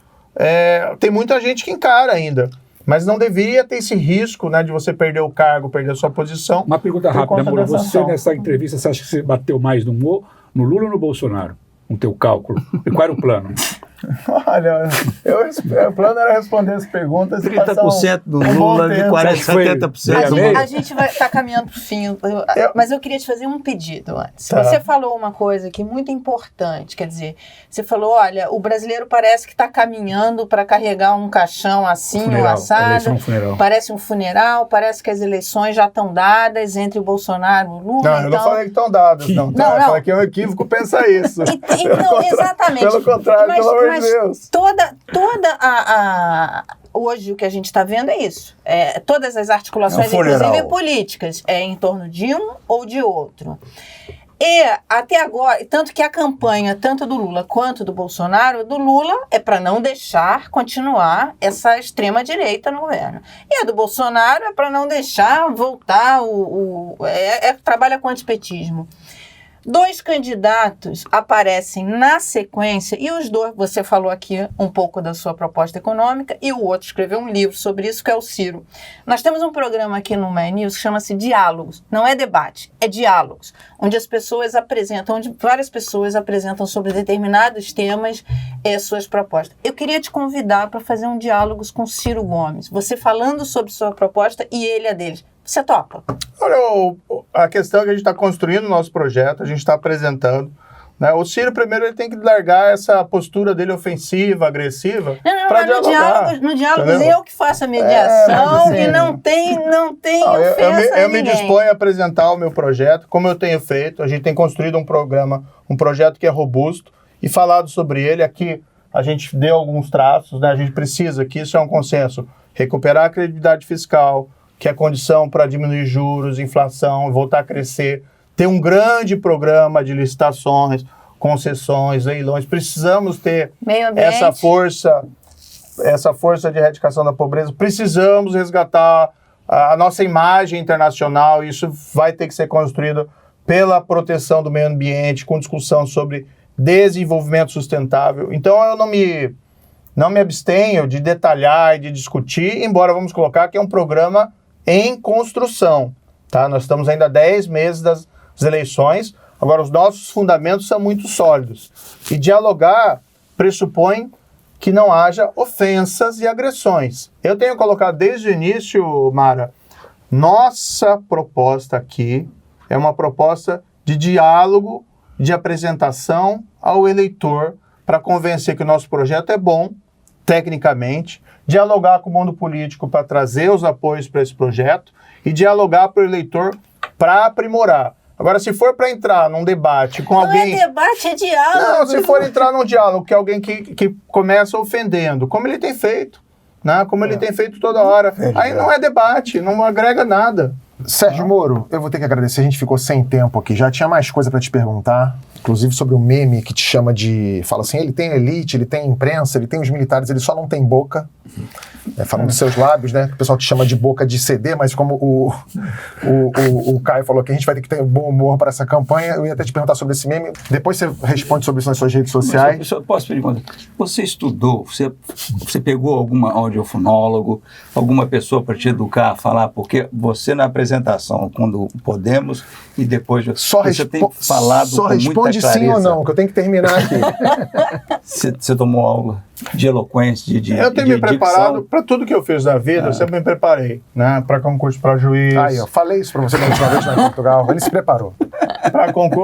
Tem muita gente que encara ainda, mas não deveria ter esse risco, né, de você perder o cargo, perder a sua posição. Uma pergunta rápida, Moura. Você, nessa entrevista, você acha que você bateu mais no Lula ou no Bolsonaro? No teu cálculo? E qual era o plano? Olha, o plano era responder as perguntas 30% do Lula e 70%. A gente vai estar caminhando para o fim, mas eu queria te fazer um pedido antes. Tá. Você falou uma coisa aqui muito importante, quer dizer, você falou, olha, o brasileiro parece que está caminhando para carregar um caixão assim, ou assado, parece um funeral, parece que as eleições já estão dadas entre o Bolsonaro e o Lula. Não, eu não falei que estão dadas, não. Tá? Eu falei que é um equívoco pensar isso. Então, exatamente. Pelo contrário, pelo amor de Deus. Hoje o que a gente está vendo é isso. Todas as articulações, inclusive políticas, em torno de um ou de outro. E até agora, tanto que a campanha, tanto do Lula quanto do Bolsonaro, do Lula é para não deixar continuar essa extrema-direita no governo. E a do Bolsonaro é para não deixar voltar trabalha com antipetismo. 2 candidatos aparecem na sequência, e os dois, você falou aqui um pouco da sua proposta econômica, e o outro escreveu um livro sobre isso, que é o Ciro. Nós temos um programa aqui no My News que chama-se Diálogos. Não é debate, é diálogos, onde as pessoas apresentam, onde várias pessoas apresentam sobre determinados temas suas propostas. Eu queria te convidar para fazer um diálogos com Ciro Gomes, você falando sobre sua proposta e ele a deles. Você topa? Olha, a questão é que a gente está construindo o nosso projeto, a gente está apresentando. Né? O Ciro, primeiro, ele tem que largar essa postura dele ofensiva, agressiva, para dialogar. No diálogo, eu que faço a mediação e não tem ofensa eu me disponho a apresentar o meu projeto, como eu tenho feito. A gente tem construído um projeto que é robusto, e falado sobre ele. Aqui a gente deu alguns traços, né? A gente precisa, que isso é um consenso, recuperar a credibilidade fiscal, que é condição para diminuir juros, inflação, voltar a crescer, ter um grande programa de licitações, concessões, leilões. Precisamos ter essa força de erradicação da pobreza. Precisamos resgatar a nossa imagem internacional. Isso vai ter que ser construído pela proteção do meio ambiente, com discussão sobre desenvolvimento sustentável. Então, eu não me abstenho de detalhar e de discutir, embora vamos colocar que é um programa em construção. Tá? Nós estamos ainda há 10 meses das eleições, agora os nossos fundamentos são muito sólidos. E dialogar pressupõe que não haja ofensas e agressões. Eu tenho colocado desde o início, Mara, nossa proposta aqui é uma proposta de diálogo, de apresentação ao eleitor para convencer que o nosso projeto é bom, tecnicamente, dialogar com o mundo político para trazer os apoios para esse projeto e dialogar para o eleitor para aprimorar. Agora, se for para entrar num debate com alguém... Não é debate, é diálogo. Não, se for entrar num diálogo que é alguém que começa ofendendo, como ele tem feito, né? Como ele tem feito toda hora, aí não é debate, não agrega nada. Sérgio Moro, eu vou ter que agradecer, a gente ficou sem tempo aqui, já tinha mais coisa para te perguntar, inclusive sobre o meme que te chama de... Fala assim, ele tem elite, ele tem imprensa, ele tem os militares, ele só não tem boca. Falando dos seus lábios, né? O pessoal te chama de boca de CD, mas como o Caio falou que a gente vai ter que ter bom humor para essa campanha, eu ia até te perguntar sobre esse meme. Depois você responde sobre isso nas suas redes sociais. Mas, posso perguntar? Você estudou, você pegou alguma audiofonólogo, alguma pessoa para te educar a falar? Porque você na apresentação, quando podemos, e depois você tem falado com muita clareza. Só responde sim ou não, que eu tenho que terminar aqui. Você tomou aula de eloquência, eu tenho me preparado para tudo que eu fiz na vida, eu sempre me preparei, né? Para concurso para juiz. Aí, eu falei isso para você na última vez lá em Portugal, ele se preparou.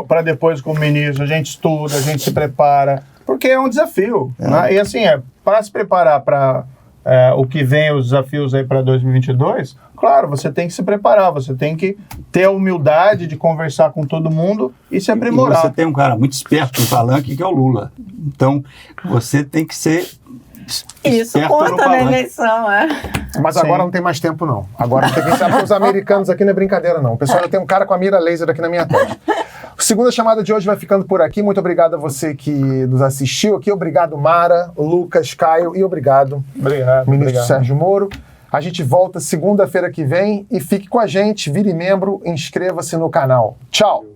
Para depois como ministro, a gente estuda, a gente se prepara, porque é um desafio. Né? E assim, para se preparar para o que vem, os desafios aí para 2022, claro, você tem que se preparar, você tem que ter a humildade de conversar com todo mundo e se aprimorar. E você tem um cara muito esperto no palanque, que é o Lula. Então, você tem que ser isso conta na eleição, Mas agora não tem mais tempo, não. Agora tem que pensar para os americanos aqui, não é brincadeira, não. Pessoal, eu tenho um cara com a mira laser aqui na minha testa. A segunda chamada de hoje vai ficando por aqui. Muito obrigado a você que nos assistiu aqui. Obrigado, Mara, Lucas, Caio e obrigado, ministro Sérgio Moro. A gente volta segunda-feira que vem e fique com a gente, vire membro, inscreva-se no canal. Tchau!